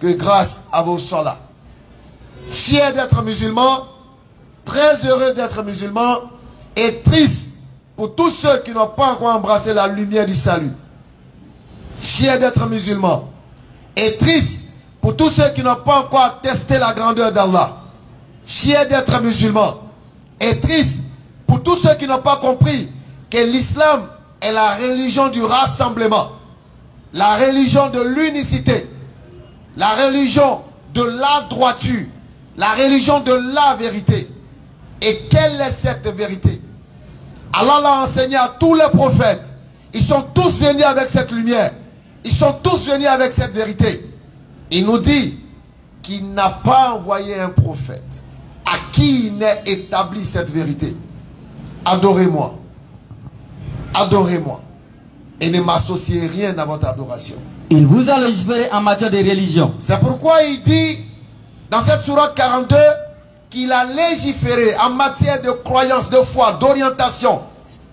que grâce à vous sont là. Fiers d'être musulmans, très heureux d'être musulmans et tristes pour tous ceux qui n'ont pas encore embrassé la lumière du salut. Fiers d'être musulmans et tristes pour tous ceux qui n'ont pas encore testé la grandeur d'Allah. Fiers d'être musulmans et tristes pour tous ceux qui n'ont pas compris que l'islam est la religion du rassemblement, la religion de l'unicité, la religion de la droiture, la religion de la vérité. Et quelle est cette vérité? Allah l'a enseigné à tous les prophètes. Ils sont tous venus avec cette lumière. Ils sont tous venus avec cette vérité. Il nous dit qu'il n'a pas envoyé un prophète à qui il n'est établi cette vérité. Adorez-moi. Adorez-moi. Et ne m'associez rien à votre adoration. Il vous a légiféré en matière de religion. C'est pourquoi il dit dans cette sourate 42 qu'il a légiféré en matière de croyance, de foi, d'orientation.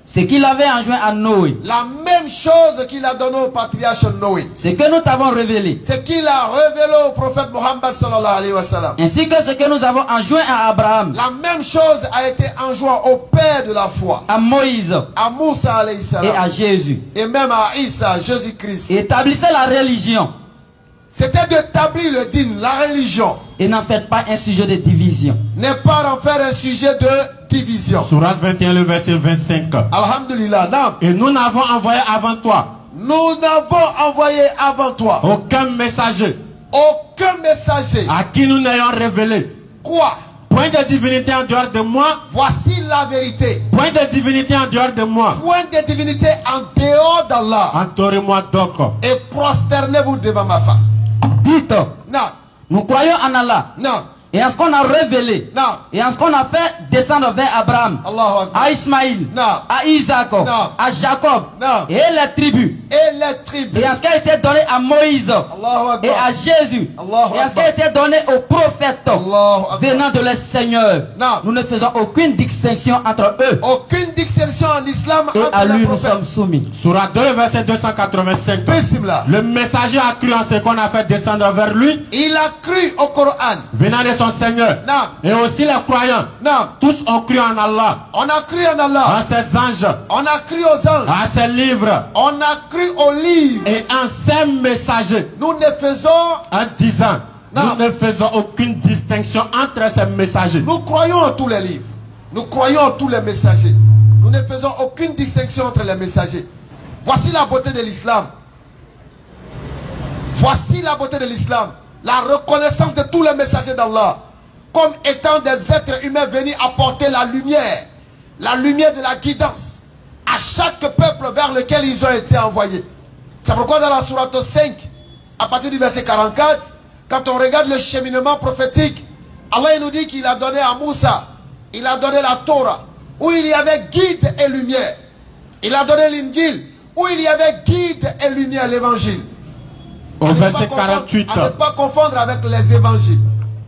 Ce qu'il avait enjoint à Noé. La même chose qu'il a donné au patriarche Noé. Ce que nous t'avons révélé. Ce qu'il a révélé au prophète Mohammed sallallahu alayhi wa sallam. Ainsi que ce que nous avons enjoint à Abraham. La même chose a été enjoint au père de la foi. À Moïse. À Moussa alayhi salam. Et à Jésus. Et même à Isa, Jésus-Christ. Établissez la religion. C'était d'établir le dîn, la religion. Et n'en faites pas un sujet de division. N'est pas en faire un sujet de division. Sourate 21, le verset 25. Alhamdulillah. Et nous n'avons envoyé avant toi. Nous n'avons envoyé avant toi. Aucun messager. Aucun messager. À qui nous n'ayons révélé. Quoi? Point de divinité en dehors de moi. Voici la vérité. Point de divinité en dehors de moi. Point de divinité en dehors d'Allah. Entourez-moi donc. Et prosternez-vous devant ma face. Dites. Non. Nous croyons en Allah. Non. Et en ce qu'on a révélé. Non. Et en ce qu'on a fait descendre vers Abraham. À Ismaïl. Non. À Isaac. Non. À Jacob. Non. Et les tribus. Et les tribus. Et en ce qui a été donné à Moïse. Et à Jésus. Et en ce qui a été donné aux prophètes. Venant de leur Seigneur. Non. Nous ne faisons aucune distinction entre eux. Aucune distinction en islam et entre à lui les nous prophètes. sommes soumis. Sourate 2, verset 285. Bismillah. Le messager a cru en ce qu'on a fait descendre vers lui. Il a cru au Coran. Venant de son Seigneur. Non. Et aussi les croyants. Non. Tous ont cru en Allah. On a cru en Allah. En ses anges. On a cru aux anges. À ses livres. On a cru aux livres. Et en ses messagers. Nous ne faisons. En disant. Non. Nous ne faisons aucune distinction entre ces messagers. Nous croyons en tous les livres. Nous croyons en tous les messagers. Nous ne faisons aucune distinction entre les messagers. Voici la beauté de l'islam. Voici la beauté de l'islam. La reconnaissance de tous les messagers d'Allah comme étant des êtres humains venus apporter la lumière de la guidance à chaque peuple vers lequel ils ont été envoyés. C'est pourquoi dans la sourate 5, à partir du verset 44, quand on regarde le cheminement prophétique, Allah nous dit qu'il a donné à Moussa, il a donné la Torah, où il y avait guide et lumière. Il a donné l'Injil, où il y avait guide et lumière, l'évangile. Au verset 48. À ne pas confondre avec les évangiles.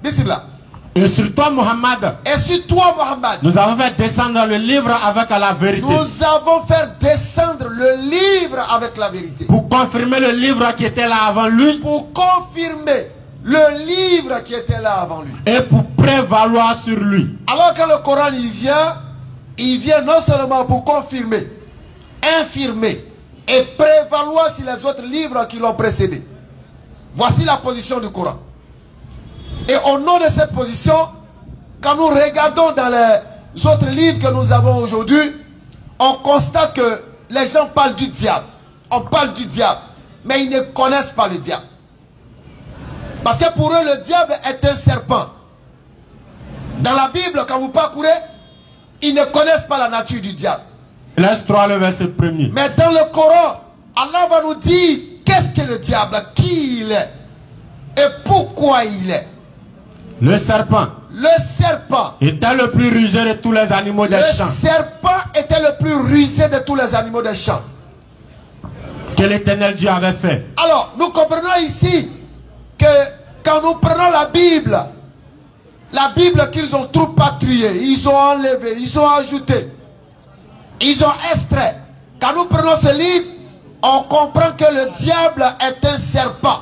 Bismillah. Et sur toi, Muhammad. Et sur toi, Muhammad. Nous avons fait descendre le livre avec la vérité. Nous avons fait descendre le livre avec la vérité. Pour confirmer le livre qui était là avant lui. Pour confirmer le livre qui était là avant lui. Et pour prévaloir sur lui. Alors quand le Coran il vient non seulement pour confirmer, infirmer et prévaloir sur les autres livres qui l'ont précédé. Voici la position du Coran. Et au nom de cette position, quand nous regardons dans les autres livres que nous avons aujourd'hui, on constate que les gens parlent du diable. On parle du diable, mais ils ne connaissent pas le diable. Parce que pour eux, le diable est un serpent. Dans la Bible, quand vous parcourez, ils ne connaissent pas la nature du diable. Laisse 3 le verset 1er. Mais dans le Coran, Allah va nous dire qu'est-ce que le diable, qui il est et pourquoi il est. Le serpent. Le serpent était le plus rusé de tous les animaux des champs. Le serpent était le plus rusé de tous les animaux des champs. Que l'Éternel Dieu avait fait. Alors, nous comprenons ici que quand nous prenons la Bible qu'ils ont trop patrouillée, ils ont enlevé, ils ont ajouté, ils ont extrait. Quand nous prenons ce livre, on comprend que le diable est un serpent.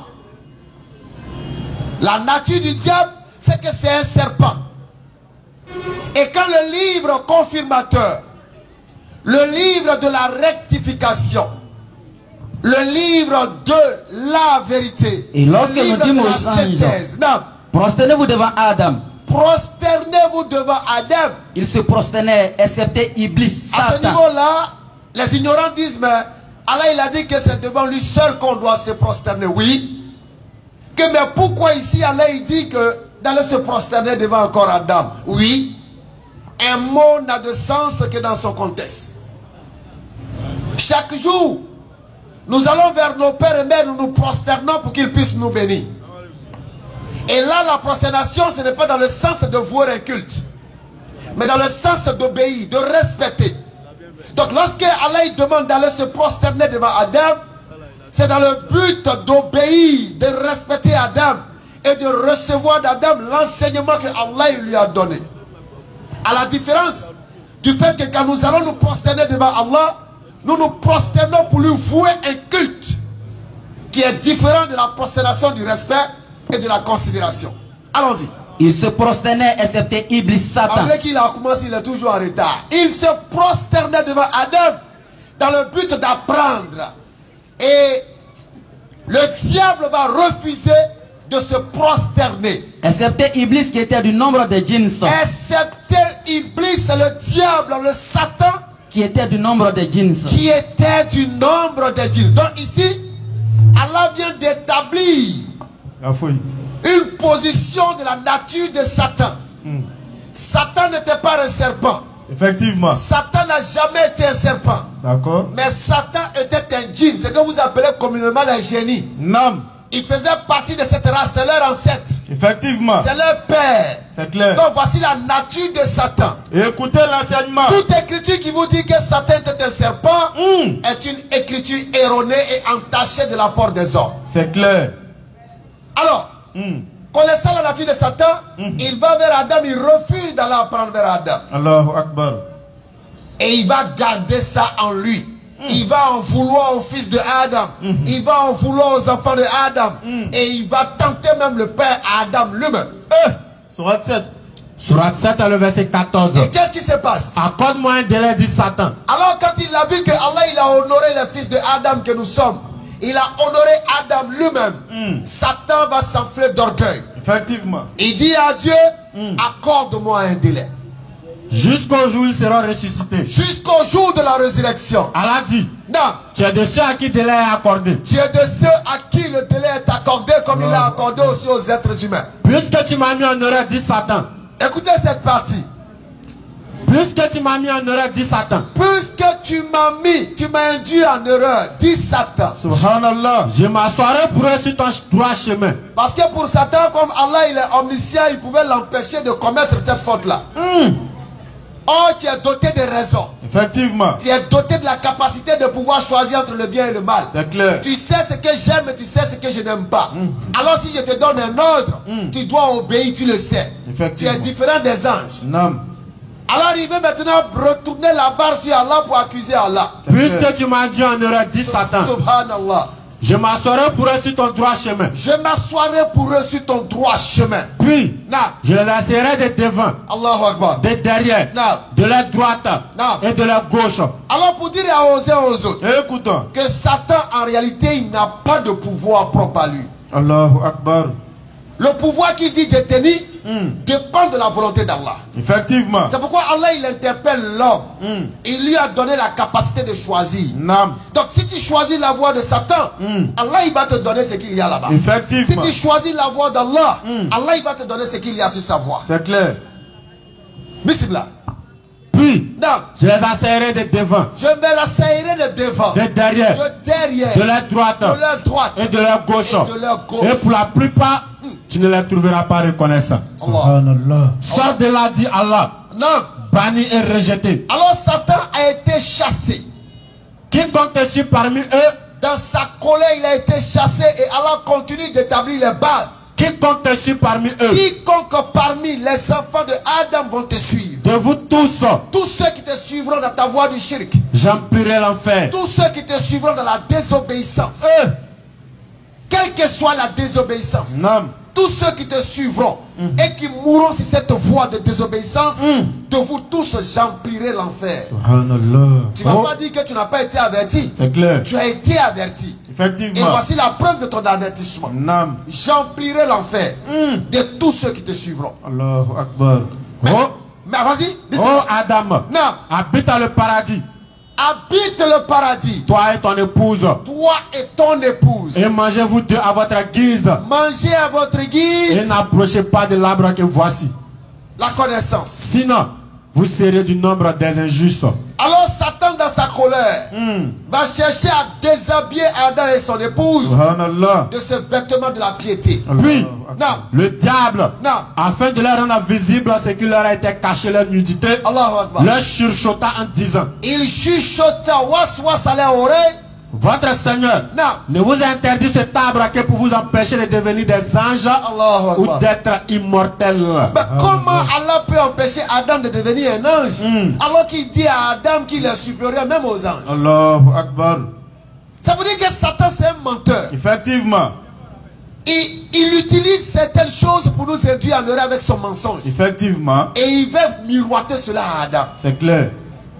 La nature du diable, c'est que c'est un serpent. Et quand le livre confirmateur, le livre de la rectification, le livre de la vérité, et lorsque le nous livre disons de la aux anges, synthèse, prosternez-vous devant Adam. Prosternez-vous devant Adam. Il se prosternait, excepté Iblis, À ce Satan. niveau-là, les ignorants disent, mais Allah il a dit que c'est devant lui seul qu'on doit se prosterner. Oui. Mais pourquoi ici Allah il dit que d'aller se prosterner devant encore Adam? Oui. Un mot n'a de sens que dans son contexte. Chaque jour, nous allons vers nos pères et mères, nous nous prosternons pour qu'ils puissent nous bénir. Et là, la prosternation, ce n'est pas dans le sens de vouer un culte, mais dans le sens d'obéir, de respecter. Donc, lorsque Allah il demande d'aller se prosterner devant Adam, c'est dans le but d'obéir, de respecter Adam et de recevoir d'Adam l'enseignement que Allah lui a donné. À la différence du fait que quand nous allons nous prosterner devant Allah, nous nous prosternons pour lui vouer un culte qui est différent de la prosternation du respect et de la considération. Allons-y. Il se prosternait, excepté Iblis, Satan. Malgré qu'il a commencé, il est toujours en retard. Il se prosternait devant Adam dans le but d'apprendre. Et le diable va refuser de se prosterner. Excepté Iblis qui était du nombre des djinns. Excepté Iblis, le diable, le Satan. Qui était du nombre des djinns. Qui était du nombre des djinns. Donc ici, Allah vient d'établir une position de la nature de Satan. Satan n'était pas un serpent. Effectivement. Satan n'a jamais été un serpent. D'accord. Mais Satan était un djinn. C'est ce que vous appelez communément les génies. Non. Il faisait partie de cette race. C'est leur ancêtre. Effectivement. C'est leur père. C'est clair. Donc voici la nature de Satan. Et écoutez l'enseignement. Toute écriture qui vous dit que Satan était un serpent est une écriture erronée et entachée de la part des hommes. C'est clair. Alors, connaissant la nature de Satan, il va vers Adam, il refuse d'aller apprendre vers Adam. Allahu Akbar. Et il va garder ça en lui. Il va en vouloir au fils de Adam. Il va en vouloir aux enfants de Adam. Et il va tenter même le père Adam lui-même. Surat 7. Surat 7, le verset 14. Et qu'est-ce qui se passe? Accorde-moi un délai, dit Satan. Alors quand il a vu que Allah il a honoré les fils de Adam que nous sommes, il a honoré Adam lui-même. Satan va s'enfler d'orgueil. Effectivement. Il dit à Dieu, accorde-moi un délai. Jusqu'au jour où ils seront ressuscités. Jusqu'au jour de la résurrection. Allah dit, non. Tu es de ceux à qui le délai est accordé. Tu es de ceux à qui le délai est accordé comme il l'a accordé aussi aux êtres humains. Puisque tu m'as mis en erreur, dit Satan. Écoutez cette partie. Puisque tu m'as mis en erreur, dit Satan. Puisque tu m'as induit en erreur, dit Satan. Subhanallah. Je m'assoirai pour eux sur ton droit chemin. Parce que pour Satan, comme Allah il est omniscient, il pouvait l'empêcher de commettre cette faute-là. Oh, tu es doté de raison. Effectivement. Tu es doté de la capacité de pouvoir choisir entre le bien et le mal. C'est clair. Tu sais ce que j'aime et tu sais ce que je n'aime pas. Alors si je te donne un ordre, tu dois obéir, tu le sais. Tu es différent des anges. Non. Alors il veut maintenant retourner la barre sur Allah pour accuser Allah. Puisque tu m'as dit en erreur, dit Satan. Subhanallah. Je m'assoirai pour eux sur ton droit chemin. Je m'assoirai pour eux sur ton droit chemin. Puis, je les laisserai de devant, Allahu Akbar, de derrière, de la droite et de la gauche. Alors pour dire aux autres, écoutons, que Satan en réalité il n'a pas de pouvoir propre à lui. Allahu Akbar. Le pouvoir qu'il dit détenir dépend de la volonté d'Allah. Effectivement. C'est pourquoi Allah il interpelle l'homme. Il lui a donné la capacité de choisir. Donc si tu choisis la voie de Satan, Allah il va te donner ce qu'il y a là-bas. Effectivement. Si tu choisis la voie d'Allah, Allah il va te donner ce qu'il y a sur sa voie. C'est clair. Bismillah. Puis, je les asseillerai de devant. Je me l'asseillerai de devant. De derrière. De la droite. Et de la gauche. Et pour la plupart, tu ne les trouveras pas reconnaissants. Sors de là, dit Allah. Non. Banni et rejeté. Alors Satan a été chassé. Quiconque te suit parmi eux, dans sa colère, il a été chassé et Allah continue d'établir les bases. Quiconque te suit parmi eux, quiconque parmi les enfants de Adam vont te suivre. De vous tous, tous ceux qui te suivront dans ta voie du shirk, j'emplirai l'enfer. Tous ceux qui te suivront dans la désobéissance, quelle que soit la désobéissance, Nam. tous ceux qui te suivront et qui mourront sur cette voie de désobéissance, de vous tous j'emplirai l'enfer. Tu ne vas pas dire que tu n'as pas été averti. C'est clair. Tu as été averti. Effectivement. Et voici la preuve de ton avertissement. Nam. J'emplirai l'enfer de tous ceux qui te suivront. Allahu Akbar. Mais vas-y. Oh Adam, Non. habite dans le paradis. Habite le paradis. Toi et ton épouse. Toi et ton épouse. Et mangez-vous deux à votre guise. Mangez à votre Et guise n'approchez pas de l'arbre que voici. la connaissance. Sinon, vous serez du nombre des injustes. Alors Satan dans sa colère va chercher à déshabiller Adam et son épouse Subhanallah. de ce vêtement de la piété. Puis, Non. le diable, Non. afin de leur rendre visible ce qui leur a été caché, leur nudité, Allahu Akbar. leur chuchota en disant: Il chuchota was à leur oreille. votre Seigneur Non. ne vous a interdit cet arbre que pour vous empêcher de devenir des anges Allahu ou Akbar. d'être immortels. Mais comment Allah peut empêcher Adam de devenir un ange alors qu'il dit à Adam qu'il est supérieur même aux anges? Allahu Akbar. Ça veut dire que Satan c'est un menteur. Effectivement. Il utilise certaines choses pour nous induire en erreur avec son mensonge. Effectivement. Et il veut miroiter cela à Adam. C'est clair.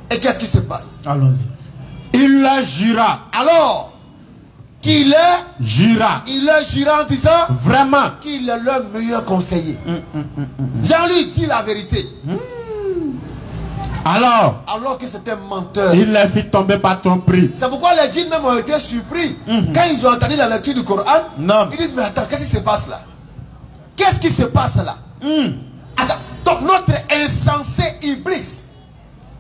Et qu'est-ce qui se passe? Allons-y. Il leur jura. Alors qu'il est, Jura. il leur jura en disant Vraiment. qu'il est leur meilleur conseiller. Jean-Lui dit la vérité. Alors que c'était un menteur. Il les fit tomber par tromperie. C'est pourquoi les djinns même ont été surpris. Quand ils ont entendu la lecture du Coran, Non. ils disent mais attends, qu'est-ce qui se passe là? Qu'est-ce qui se passe là? Attends, donc notre insensé Iblis,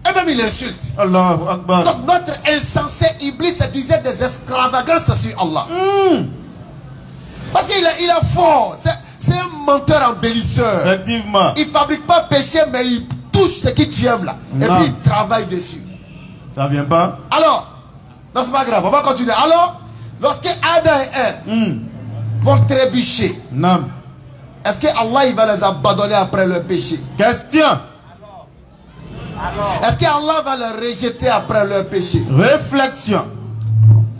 et même il insulte. Allahu Akbar. Donc notre insensé Iblis disait des extravagances sur Allah. Parce qu'il est fort. C'est un menteur embellisseur. Effectivement. Il ne fabrique pas péché, mais il touche ce que tu aimes là. Et Non. puis il travaille dessus. Ça vient pas? Alors, non, c'est pas grave, on va continuer. Alors, lorsque Adam et Ève vont trébucher, Non. est-ce que Allah il va les abandonner après leur péché? Question. Est-ce que Allah va les rejeter après leur péché? Réflexion.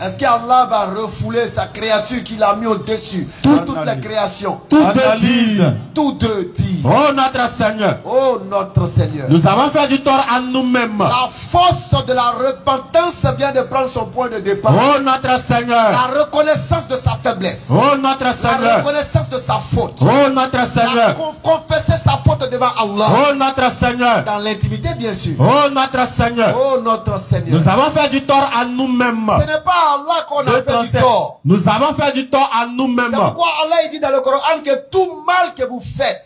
Est-ce qu'Allah va refouler sa créature qu'il a mis au-dessus de toutes les créations? Analyse. Tous deux disent: Oh notre Seigneur, oh notre Seigneur, nous avons fait du tort à nous-mêmes. la force de la repentance vient de prendre son point de départ. Oh notre Seigneur, La reconnaissance de sa faiblesse, oh notre la Seigneur, reconnaissance de sa faute, oh notre Seigneur, confesser sa faute devant Allah, oh notre Seigneur, dans l'intimité bien sûr. oh notre Seigneur, Oh notre Seigneur, nous avons fait du tort à nous-mêmes. ce n'est pas à Allah qu'on a fait du tort. Nous avons fait du tort à nous-mêmes. C'est pourquoi Allah il dit dans le Coran que tout mal que vous faites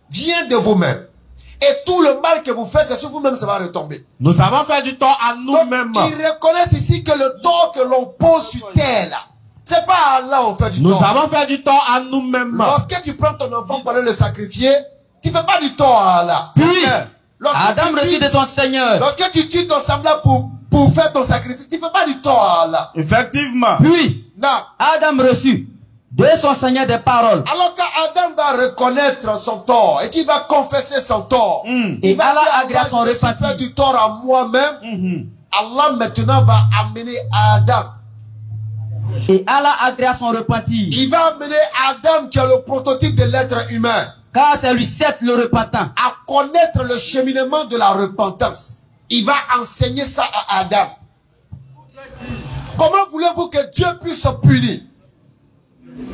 vient de vous-même. Et tout le mal que vous faites, c'est sur vous-même, ça va retomber. Nous avons fait du tort à nous-mêmes. Donc, ils reconnaissent ici que le tort que l'on pose sur terre, là, c'est pas à Allah on fait du Nous tort. avons fait du tort à nous-mêmes. Lorsque tu prends ton enfant pour aller le sacrifier, tu fais pas du tort à Allah. Puis, Lorsque Adam tu reçut tues- de son Seigneur. Lorsque tu tues ton semblable pour faire ton sacrifice, tu fais pas du tort à Allah. Effectivement. Puis, Non. Adam reçut de son Seigneur des paroles. Alors qu'Adam va reconnaître son tort et qu'il va confesser son tort, Et il va Allah dire, agrée son je me suis repentir. fait du tort à moi-même. Allah maintenant va amener Adam. Et Allah agrée son repentir. Il va amener Adam qui est le prototype de l'être humain Car c'est lui seul le repentant. à connaître le cheminement de la repentance. Il va enseigner ça à Adam. Comment voulez-vous que Dieu puisse punir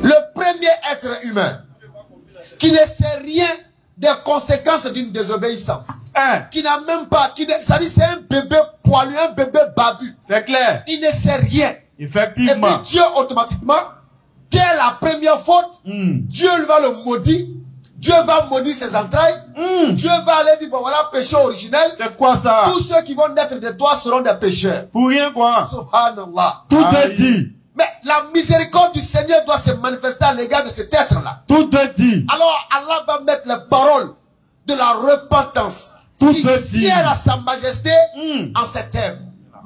le premier être humain qui ne sait rien des conséquences d'une désobéissance, qui n'a même pas, ça dit c'est un bébé poilu, un bébé babu. C'est clair. Il ne sait rien. Et Effectivement. puis Dieu automatiquement, dès la première faute, Dieu va le maudire. Dieu va maudire ses entrailles. Dieu va aller dire, bon voilà, péché originel. C'est quoi ça? Tous ceux qui vont naître de toi seront des pécheurs. Pour rien quoi? Subhanallah. Tout est Aïe. dit. Mais la miséricorde du Seigneur doit se manifester à l'égard de cet être-là. Tout est dit. Alors Allah va mettre les paroles de la repentance Tout qui est dit. sied à sa majesté en ces termes.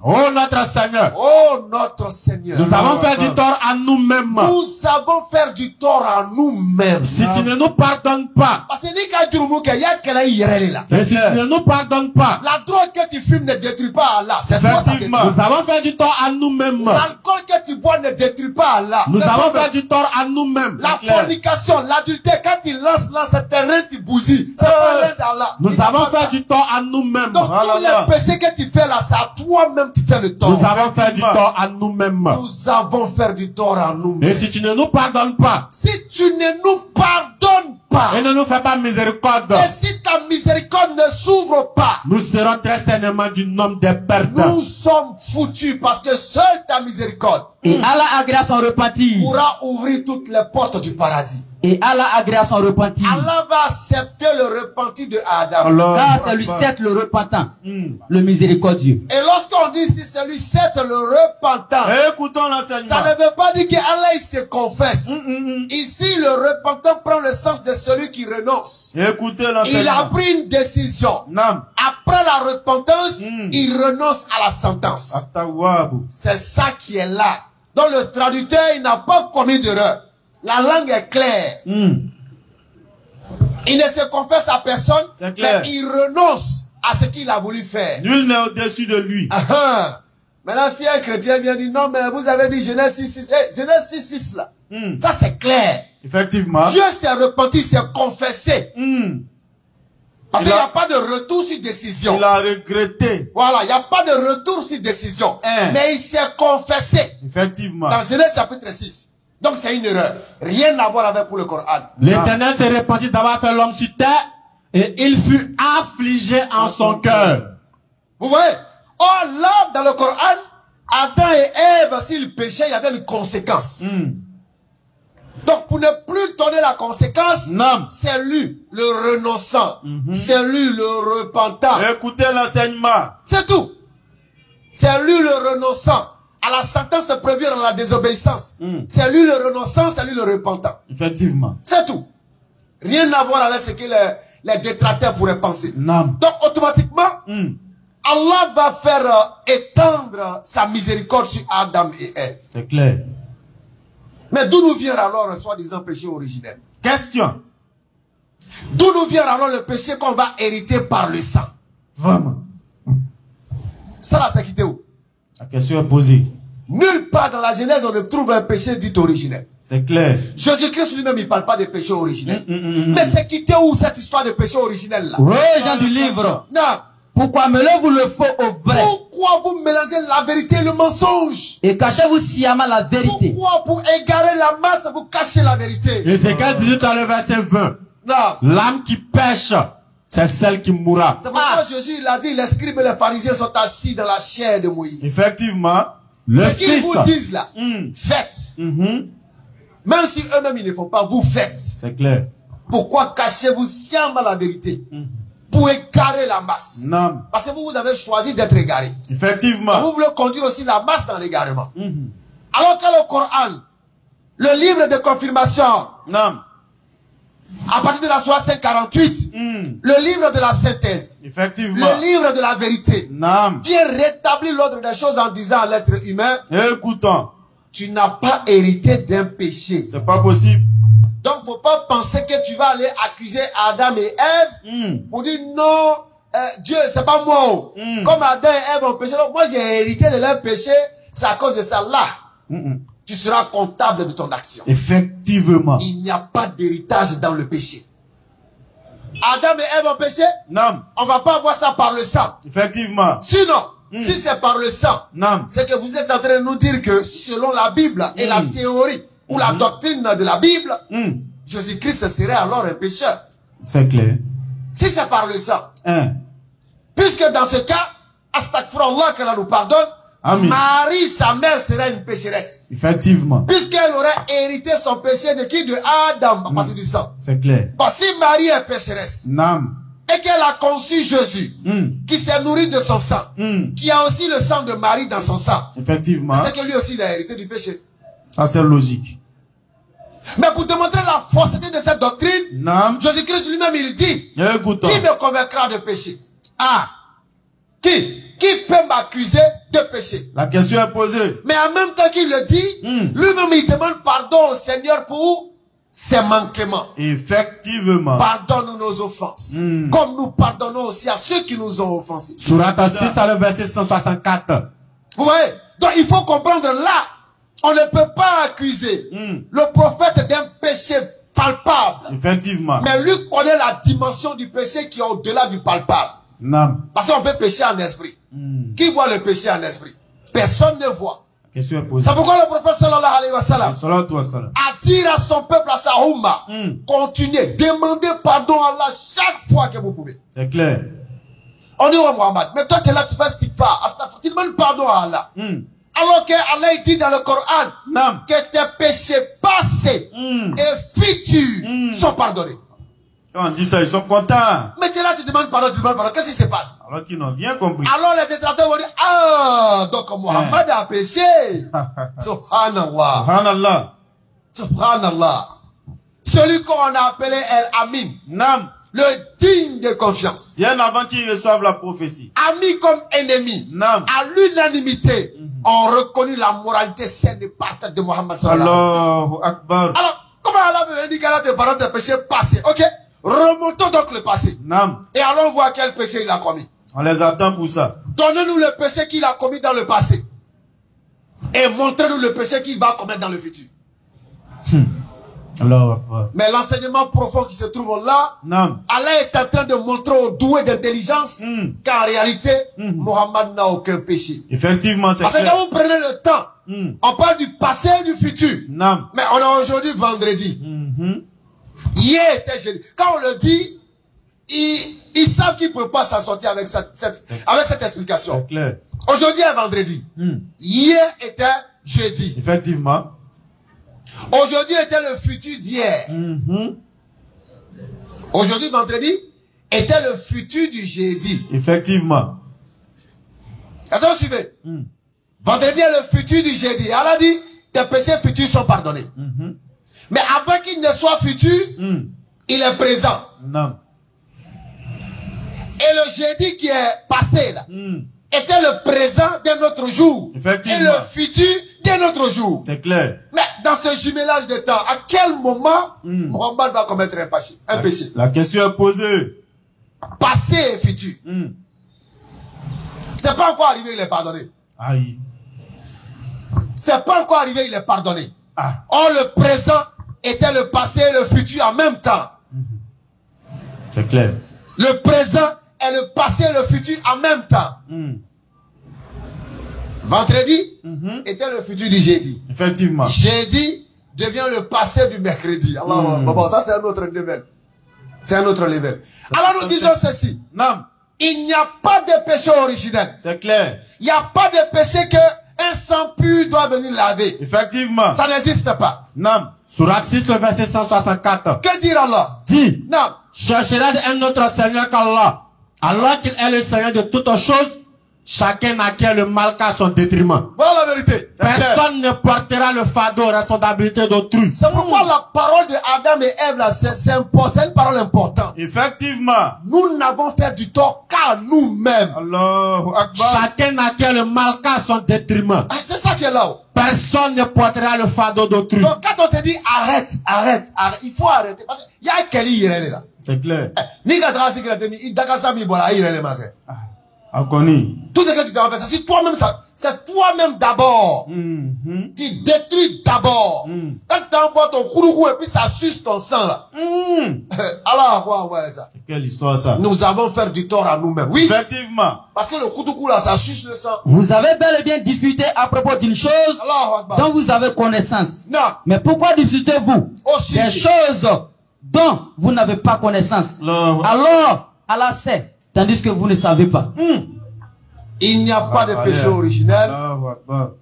Oh notre Seigneur. Oh notre Seigneur. Nous avons fait du tort à nous-mêmes. Nous avons fait du tort à nous-mêmes. Si tu ne nous pardonnes pas. Parce que et si tu ne nous pardonnes pas. La drogue que tu fumes ne détruit pas Allah. C'est toi ça détruit. Nous avons fait du tort à nous-mêmes. L'alcool que tu bois ne détruit pas Allah. Nous avons fait du tort à nous-mêmes. La fornication, l'adultère, quand il lance ce terrain, tu bousilles. C'est pas l'un d'Allah. Nous avons fait du tort à nous-mêmes. Donc tous les péchés que tu fais là, c'est à toi-même tu fais le tort. Nous avons fait du tort à nous-mêmes. Nous avons fait du tort à nous-mêmes. Et si tu ne nous pardonnes pas. Si tu ne nous pardonnes pas. Et ne nous fais pas miséricorde. Et si ta miséricorde ne s'ouvre pas. Nous serons très certainement du nombre des pertes. Nous sommes foutus parce que seule ta miséricorde. Et Allah agrée son repentir. Pourra ouvrir toutes les portes du paradis. Et Allah agrée son repentir. Allah va accepter le repentir de Adam. Car c'est lui certes le repentant, le miséricordieux. Et lorsqu'on dit si c'est lui certes le repentant, écoutons l'enseignement. Ça ne veut pas dire qu'Allah il se confesse. Ici le repentant prend le sens de celui qui renonce. Écoutez l'enseignement. Il a pris une décision. Non. Après la repentance, il renonce à la sentence. C'est ça qui est là. Donc le traducteur il n'a pas commis d'erreur. La langue est claire. Il ne se confesse à personne, mais il renonce à ce qu'il a voulu faire. Nul n'est au-dessus de lui. Maintenant, si un chrétien vient dire, non, mais vous avez dit Genèse 6.6, Genèse 6.6 là. Ça c'est clair. Effectivement. Dieu s'est repenti, s'est confessé. Parce qu'il n'y a pas de retour sur décision. Il a regretté. Voilà, il n'y a pas de retour sur décision. Mais il s'est confessé. Effectivement. Dans Genèse chapitre 6. Donc c'est une erreur. Rien à voir avec pour le Coran. L'Éternel s'est repenti d'avoir fait l'homme sur terre et il fut affligé en son cœur. Vous voyez? Or là, dans le Coran, Adam et Ève, s'ils péchaient, il y avait une conséquence. Donc pour ne plus donner la conséquence, c'est lui le renonçant. C'est lui le repentant. Écoutez l'enseignement. C'est tout. C'est lui le renonçant. À la sentence prévue dans la désobéissance. C'est lui le renonçant, c'est lui le repentant. Effectivement. C'est tout. Rien à voir avec ce que les détracteurs pourraient penser. Donc automatiquement, Allah va faire étendre sa miséricorde sur Adam et Ève. C'est clair. Mais d'où nous vient alors le soi-disant péché originel? Question. D'où nous vient alors le péché qu'on va hériter par le sang? Vraiment. Ça là, c'est quitté où? La question est posée. Nulle part dans la Genèse on ne trouve un péché dit originel. C'est clair. Jésus-Christ lui-même il parle pas de péché originel. Mais c'est quitté où cette histoire de péché originel là? Oui, gens du livre. Non. Pourquoi mêlez-vous le faux au vrai? Pourquoi vous mélangez la vérité et le mensonge? Et cachez-vous sciemment la vérité. Pourquoi pour égarer la masse vous cachez la vérité? Ézéchiel 18 dans le verset 20. L'âme qui pêche, c'est celle qui mourra. C'est pour ça que Jésus il a dit, les scribes et les pharisiens sont assis dans la chair de Moïse. Effectivement. Ce qu'ils vous disent là, faites. Même si eux-mêmes ils ne font pas, vous faites. C'est clair. Pourquoi cachez-vous sciemment la vérité? Pour égarer la masse. Non. Parce que vous avez choisi d'être égaré. Effectivement. Vous voulez conduire aussi la masse dans l'égarement. Alors que le Coran, le livre de confirmation, non. À partir de la Sourate 548, le livre de la synthèse, effectivement, le livre de la vérité, non, vient rétablir l'ordre des choses en disant à l'être humain, écoutons, tu n'as pas hérité d'un péché. C'est pas possible. Donc, faut pas penser que tu vas aller accuser Adam et Ève pour dire non, Dieu, c'est pas moi. Comme Adam et Ève ont péché, donc moi j'ai hérité de leur péché, c'est à cause de ça là. Tu seras comptable de ton action. Effectivement. Il n'y a pas d'héritage dans le péché. Adam et Ève ont péché? Non. On va pas avoir ça par le sang. Effectivement. Sinon, si c'est par le sang, c'est que vous êtes en train de nous dire que selon la Bible et la théorie ou la doctrine de la Bible, Jésus-Christ serait alors un pécheur. C'est clair. Si c'est par le sang. Puisque dans ce cas, Astaghfirullah qu'Allah nous pardonne, Amen. Marie, sa mère, serait une pécheresse. Effectivement. Puisqu'elle aurait hérité son péché de qui? De Adam, à partir du sang. C'est clair. Bon, si Marie est pécheresse, et qu'elle a conçu Jésus, qui s'est nourri de son sang, qui a aussi le sang de Marie dans son sang, effectivement, c'est que lui aussi il a hérité du péché. Ça c'est logique. Mais pour démontrer la fausseté de cette doctrine, Jésus-Christ lui-même il dit, qui me convaincra de péché? Qui peut m'accuser de péché? La question est posée. Mais en même temps qu'il le dit, lui-même il demande pardon au Seigneur pour ses manquements. Effectivement. Pardonne-nous nos offenses. Comme nous pardonnons aussi à ceux qui nous ont offensés. Sourate 6, le verset 164. Vous voyez? Donc il faut comprendre là, on ne peut pas accuser le prophète d'un péché palpable. Effectivement. Mais lui connaît la dimension du péché qui est au-delà du palpable. Non. Parce qu'on peut pécher en esprit. Qui voit le péché en esprit? Personne ne voit. Question est posée. C'est pourquoi le prophète sallallahu alayhi wa sallam a dit à son peuple, à sa umma, continuez, demandez pardon à Allah chaque fois que vous pouvez. C'est clair. On dit, oh Muhammad, mais toi tu es là, tu fais istighfar, tu demandes pardon à Allah. Alors que Allah dit dans le Coran que tes péchés passés et futurs sont pardonnés. Quand on dit ça, ils sont contents. Mais tu es là, tu demandes pardon, qu'est-ce qui se passe? Alors qu'ils n'ont bien compris. Alors les détracteurs vont dire, ah, donc Muhammad a péché. Subhanallah. Subhanallah. Subhanallah. Celui qu'on a appelé El Amin. Nam. Le digne de confiance. Bien avant qu'ils reçoivent la prophétie. Amis comme ennemis. Nam. À l'unanimité, ont reconnu la moralité saine et parfaite de Muhammad sallallahu alayhi wa sallam. Allahu Akbar. Alors, comment Allah veut dire qu'Allah te pardonne tes péchés passés? Ok? Remontons donc le passé. Nam. Et allons voir quel péché il a commis. On les attend pour ça. Donnez-nous le péché qu'il a commis dans le passé. Et montrez-nous le péché qu'il va commettre dans le futur. Mais l'enseignement profond qui se trouve là, Allah est en train de montrer aux doués d'intelligence qu'en réalité, Muhammad n'a aucun péché. Effectivement, c'est parce que quand vous prenez le temps, on parle du passé et du futur. Mais on est aujourd'hui vendredi. Hier était jeudi. Quand on le dit, ils savent qu'ils ne peuvent pas s'en sortir avec cette explication. Aujourd'hui est vendredi. Hier était jeudi. Effectivement. Aujourd'hui était le futur d'hier. Aujourd'hui, vendredi, était le futur du jeudi. Effectivement. Est-ce que vous suivez? Vendredi est le futur du jeudi. Allah dit, tes péchés futurs sont pardonnés. Mais avant qu'il ne soit futur, il est présent. Non. Et le jeudi qui est passé là, était le présent d'un autre jour. Effectivement. Et le futur d'un autre jour. C'est clair. Mais dans ce jumelage de temps, à quel moment Muhammad va commettre un péché? La question est posée. Passé et futur. C'est pas encore arrivé, il est pardonné. Aïe. C'est pas encore arrivé, il est pardonné. Ah. Or, le présent était le passé et le futur en même temps. C'est clair. Le présent est le passé et le futur en même temps. Vendredi était le futur du jeudi. Effectivement. Jeudi devient le passé du mercredi. Allah, bon, ça c'est un autre level. C'est un autre level. Alors nous disons ceci. Non. Il n'y a pas de péché originel. C'est clair. Il n'y a pas de péché que un sang pur doit venir laver. Effectivement. Ça n'existe pas. Non. Surat 6, le verset 164. Que dire Allah? Dis. Non. Chercherai un autre Seigneur qu'Allah. Alors qu'il est le Seigneur de toutes choses, chacun acquiert le mal qu'à son détriment. Voilà la vérité. Personne ne portera le fardeau, responsabilité d'autrui. C'est pourquoi la parole de Adam et Ève là, c'est une parole importante. Effectivement. Nous n'avons fait du tort qu'à nous-mêmes. Allahu Akbar. Chacun acquiert le mal qu'à son détriment. Ah, c'est ça qui est là-haut. Personne ne portera le fardeau d'autrui. Donc quand on te dit arrête, il faut arrêter. Parce qu'il y a quelqu'un qui est là. C'est clair. Ni quand tu as il tout ce que tu dois faire, c'est toi-même ça. C'est toi-même d'abord. Tu détruis d'abord. Quand tu envoies ton kouroukou et puis ça suce ton sang là. Alors, ouais, ça. Quelle histoire ça? Nous avons fait du tort à nous-mêmes. Oui. Effectivement. Parce que le kouroukou là, ça suce le sang. Vous avez bel et bien discuté à propos d'une chose dont vous avez connaissance. Non. Mais pourquoi discutez-vous des choses dont vous n'avez pas connaissance? Alors, Allah sait, tandis que vous ne savez pas. Il n'y a pas de péché originel.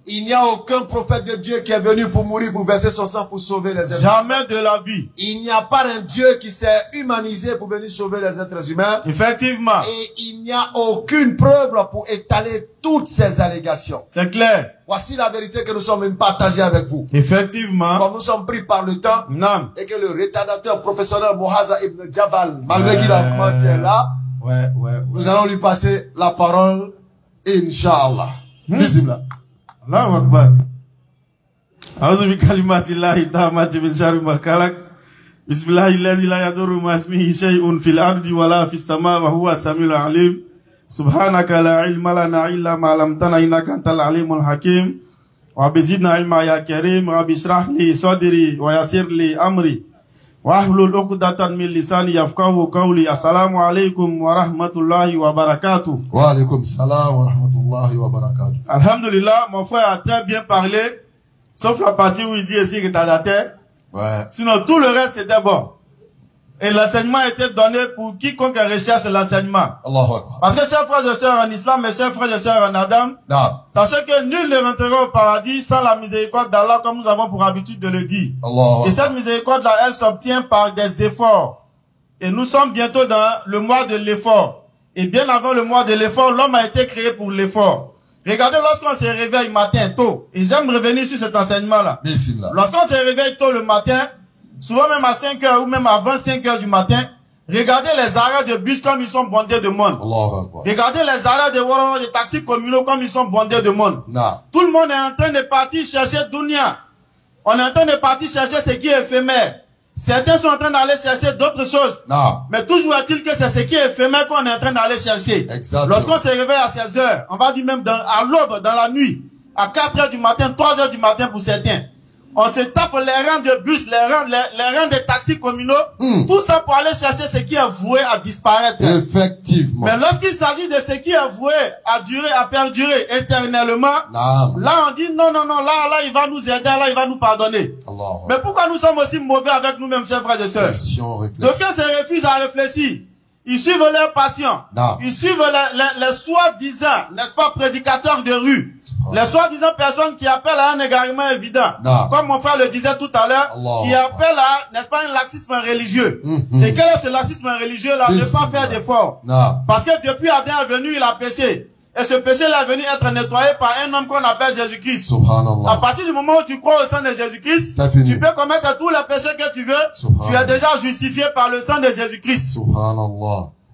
Il n'y a aucun prophète de Dieu qui est venu pour mourir, pour verser son sang, pour sauver les êtres. Jamais de la vie. Il n'y a pas un Dieu qui s'est humanisé pour venir sauver les êtres humains. Effectivement. Et il n'y a aucune preuve pour étaler toutes ces allégations. C'est clair. Voici la vérité que nous sommes partagés avec vous. Effectivement. Comme nous sommes pris par le temps. Non. Et que le retardateur professionnel Mohaza Ibn Jabal, malgré qu'il a commencé là, Nous allons lui passer la parole, Inch'Allah. Bismillah. Allahu Akbar. A'udhu bi kalimatillahi tammati min sharri ma khalaq. Bismillahillazi la yadurru ma ismihi shay'un fil ardi wa la fis samaa'i wa huwa as-sami'ul 'alim. Subhanaka la ilma lana illa ma 'allamtana innaka antal 'alimul hakim. Wa bizidna ilma ya karim. Rabbi ishrah li sadri wa yassir li amri. Wahlul 'uqdatan min lisani yafqahu qawli. Assalamu alaykum wa rahmatullahi wa barakatuh. Wa alaykum salam wa rahmatullahi wa barakatuh. Alhamdulillah, mon frère a très bien parlé, sauf la partie où il dit ici que t'as la terre. Ouais. Sinon, tout le reste était bon. Et l'enseignement était donné pour quiconque recherche l'enseignement. Parce que chers frères et sœurs en islam et chers frères et sœurs en Adam, sachez que nul ne rentrera au paradis sans la miséricorde d'Allah, comme nous avons pour habitude de le dire. Et cette miséricorde-là, elle s'obtient par des efforts. Et nous sommes bientôt dans le mois de l'effort. Et bien avant le mois de l'effort, l'homme a été créé pour l'effort. Regardez, lorsqu'on se réveille matin tôt, et j'aime revenir sur cet enseignement-là. Lorsqu'on se réveille tôt le matin, souvent même à 5 heures ou même avant 5 heures du matin, regardez les arrêts de bus comme ils sont bondés de monde. Regardez les arrêts de taxis communaux comme ils sont bondés de monde. Tout le monde est en train de partir chercher Dunia. On est en train de partir chercher ce qui est éphémère. Certains sont en train d'aller chercher d'autres choses. Mais toujours est-il que c'est ce qui est éphémère qu'on est en train d'aller chercher. Lorsqu'on se réveille à 16 heures, on va dire même à l'aube, dans la nuit, à 4 heures du matin, 3 heures du matin pour certains. On se tape les rangs de bus, les rangs de taxis communaux, tout ça pour aller chercher ce qui est voué à disparaître. Effectivement. Mais lorsqu'il s'agit de ce qui est voué à durer, à perdurer éternellement, là on dit non, là il va nous aider, là il va nous pardonner. Mais pourquoi nous sommes aussi mauvais avec nous-mêmes, chers frères et sœurs? D'aucuns se refusent à réfléchir. Ils suivent leur passion. Ils suivent les soi-disant, n'est-ce pas, prédicateurs de rue. Les soi-disant personnes qui appellent à un égarement évident. Comme mon frère le disait tout à l'heure, qui appellent à, n'est-ce pas, un laxisme religieux. Et quel est ce laxisme religieux-là? Ne pas faire d'efforts. Parce que depuis Adam est venu, il a péché. Et ce péché-là est venu être nettoyé par un homme qu'on appelle Jésus-Christ. À partir du moment où tu crois au sang de Jésus-Christ, tu peux commettre tous les péchés que tu veux. Tu es déjà justifié par le sang de Jésus-Christ.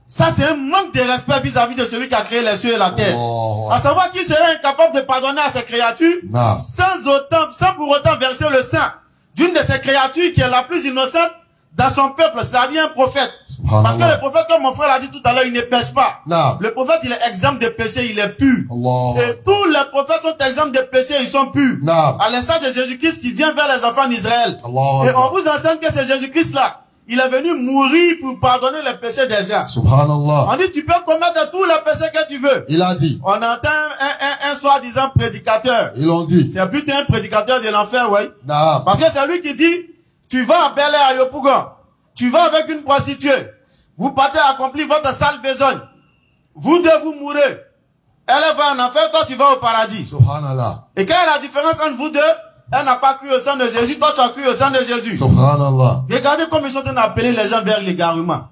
Ça, c'est un manque de respect vis-à-vis de celui qui a créé les cieux et la terre. À savoir qu'il serait incapable de pardonner à ses créatures sans pour autant verser le sang d'une de ces créatures qui est la plus innocente dans son peuple, c'est-à-dire un prophète. Parce que le prophète, comme mon frère l'a dit tout à l'heure, il ne pêche pas. Le prophèète, il est exempt de péché, il est pur. Et tous les prophètes sont exempts de péché, ils sont purs. À l'instar de Jésus-Christ qui vient vers les enfants d'Israël. Et on vous enseigne que c'est Jésus-Christ-là. Il est venu mourir pour pardonner les péchés des gens. On dit, tu peux commettre tous les péchés que tu veux. Il a dit. On entend un soi-disant prédicateur. Ils l'ont dit. C'est plutôt un prédicateur de l'enfer, oui. Parce que c'est lui qui dit, tu vas à Bel Air à Yopougon. Tu vas avec une prostituée. Vous partez accomplir votre sale besogne. Vous deux, vous mourrez. Elle va en enfer, toi tu vas au paradis. Subhanallah. Et quelle est la différence entre vous deux? Elle n'a pas cru au sang de Jésus, toi tu as cru au sang de Jésus. Subhanallah. Regardez comme ils sont en train d'appeler les gens vers l'égarement.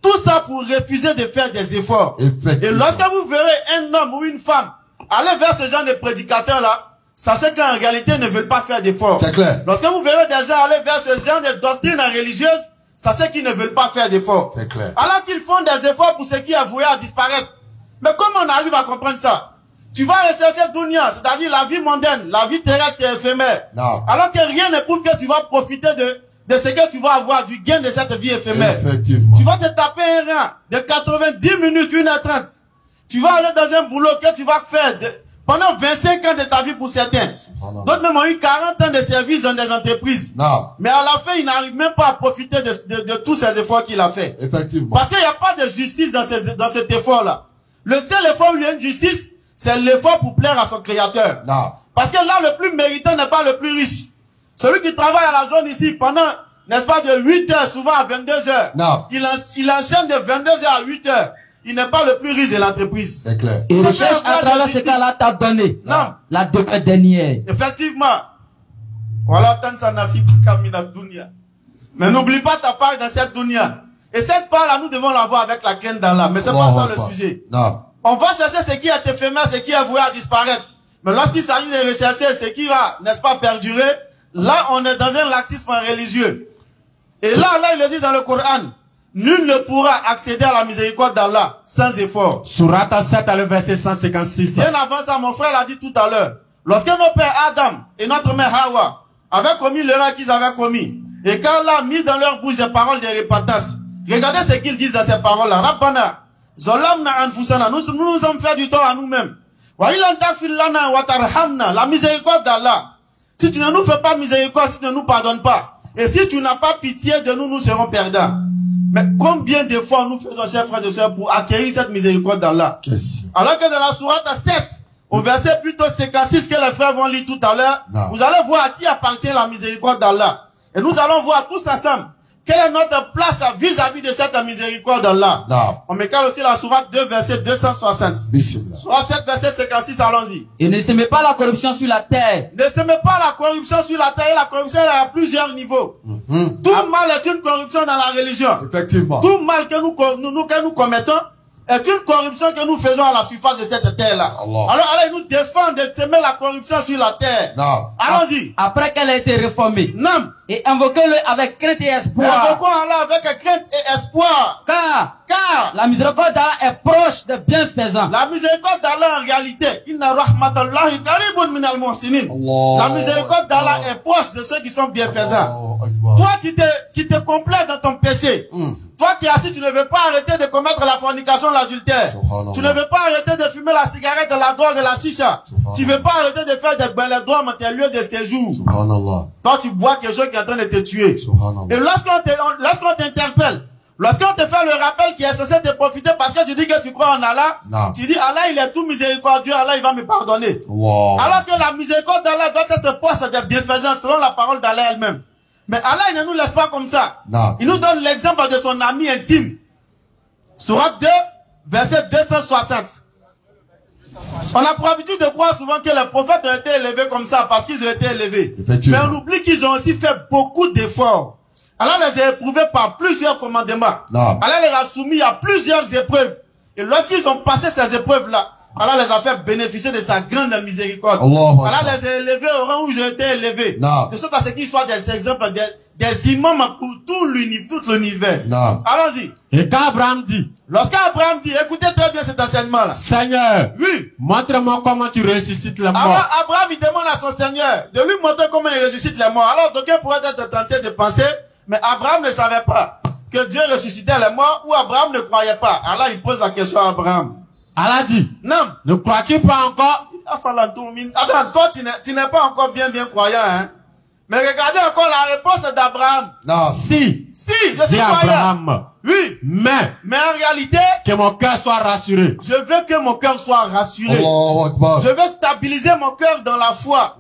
Tout ça pour refuser de faire des efforts. Et lorsque vous verrez un homme ou une femme aller vers ce genre de prédicateurs-là, sachez qu'en réalité, ils ne veulent pas faire d'efforts. C'est clair. Lorsque vous verrez des gens aller vers ce genre de doctrines religieuses, sachez qu'ils ne veulent pas faire d'efforts. C'est clair. Alors qu'ils font des efforts pour ce qui est voué à disparaître. Mais comment on arrive à comprendre ça? Tu vas rechercher Dunia, c'est-à-dire la vie mondaine, la vie terrestre qui est éphémère. Alors que rien ne prouve que tu vas profiter de ce que tu vas avoir, du gain de cette vie éphémère. Effectivement. Tu vas te taper un rang de 90 minutes, 1h30. Tu vas aller dans un boulot que tu vas faire pendant 25 ans de ta vie pour certains. D'autres même ont eu 40 ans de service dans des entreprises. Mais à la fin, ils n'arrivent même pas à profiter de tous ces efforts qu'il a fait. Effectivement. Parce qu'il n'y a pas de justice dans cet effort-là. Le seul effort où il y a une justice, c'est l'effort pour plaire à son créateur. Parce que là, le plus méritant n'est pas le plus riche. Celui qui travaille à la zone ici pendant, n'est-ce pas, de 8 heures, souvent à 22 heures. Il enchaîne de 22 heures à 8 heures. Il n'est pas le plus riche de l'entreprise. C'est clair. Il recherche à travers ce qu'Allah t'a donné. La demeure dernière. Effectivement. Voilà, tant ça nasib kamina dunya. Mais n'oublie pas ta part dans cette dunya. Et cette part-là, nous devons l'avoir avec la crainte d'Allah. Mais c'est pas ça le sujet. On va chercher ce qui est éphémère, ce qui est voué à disparaître. Mais lorsqu'il s'agit de rechercher ce qui va, n'est-ce pas, perdurer, là, on est dans un laxisme religieux. Et là, il le dit dans le Coran. nul ne pourra accéder à la miséricorde d'Allah sans effort. Sourate 7, le verset 156. Bien avant ça, mon frère l'a dit tout à l'heure. Lorsque nos pères Adam et notre mère Hawa avaient commis l'erreur qu'ils avaient commis, et quand Allah a mis dans leur bouche des paroles de repentance, regardez ce qu'ils disent dans ces paroles-là. Rabbana, zolamna anfusana, nous nous sommes fait du tort à nous-mêmes. Wa ilan taghfir lana wa tarhamna, la miséricorde d'Allah. Si tu ne nous fais pas miséricorde, si tu ne nous pardonnes pas, et si tu n'as pas pitié de nous, nous serons perdants. Mais combien de fois nous faisons, chers frères et sœurs, pour acquérir cette miséricorde d'Allah? Alors que dans la sourate 7, au verset plutôt 56 que les frères vont lire tout à l'heure, vous allez voir à qui appartient la miséricorde d'Allah. Et nous allons voir tous ensemble quelle est notre place vis-à-vis de cette miséricorde d'Allah. On me cale aussi la sourate 2, verset 260. Sourate 7, verset 56, allons-y. Et ne semez pas la corruption sur la terre. Ne semez pas la corruption sur la terre. Et la corruption elle est à plusieurs niveaux. Tout mal est une corruption dans la religion. Effectivement. Tout mal que nous commettons est une corruption que nous faisons à la surface de cette terre-là. Alors, il nous défend de semer la corruption sur la terre. Allons-y. Après qu'elle a été réformée. Non. Et invoquez-le avec crainte et espoir. Invoquons Allah avec crainte et espoir. Car la miséricorde d'Allah est proche des bienfaisants. La miséricorde d'Allah en réalité, inna rahmatallahi qaribun minal muhsinin. La miséricorde d'Allah est proche de ceux qui sont bienfaisants. Toi qui te complais dans ton péché, toi qui es assis, tu ne veux pas arrêter de commettre la fornication, l'adultère. Tu ne veux pas arrêter de fumer la cigarette, la drogue et la chicha. Tu ne veux pas arrêter de faire des belledromes dans tes lieux de séjour. Toi tu bois quelque chose qui est en train de te tuer. Et lorsqu'on t'interpelle, lorsqu'on te fait le rappel qui est censé te profiter parce que tu dis que tu crois en Allah, tu dis Allah il est tout miséricordieux, Allah il va me pardonner. Alors que la miséricorde d'Allah doit être proche des bienfaisants selon la parole d'Allah elle-même. Mais Allah il ne nous laisse pas comme ça. Il nous donne l'exemple de son ami intime. Sourate 2, verset 260. On a pour habitude de croire souvent que les prophètes ont été élevés comme ça parce qu'ils ont été élevés. Mais on oublie qu'ils ont aussi fait beaucoup d'efforts. Allah les a éprouvés par plusieurs commandements. Allah les a soumis à plusieurs épreuves. Et lorsqu'ils ont passé ces épreuves-là, Allah les a fait bénéficier de sa grande miséricorde. Allah les a élevés au rang où ils ont été élevés. De sorte à ce qu'ils soient des exemples, des imams pour tout l'univers. Allons-y. Et quand Abraham dit, lorsqu'Abraham dit, écoutez très bien cet enseignement-là. Seigneur, oui, montre-moi comment tu ressuscites les morts. Alors Abraham il demande à son Seigneur de lui montrer comment il ressuscite les morts. Alors d'aucuns pourraient être tentés de penser, mais Abraham ne savait pas que Dieu ressuscitait les morts ou Abraham ne croyait pas. Alors il pose la question à Abraham. Allah dit, non, ne crois-tu pas encore? Attends, toi tu n'es pas encore bien croyant, hein. Mais regardez encore la réponse d'Abraham. Si, je suis croyant. Abraham. Oui. Mais en réalité, que mon cœur soit rassuré. Je veux que mon cœur soit rassuré. Je veux stabiliser mon cœur dans la foi.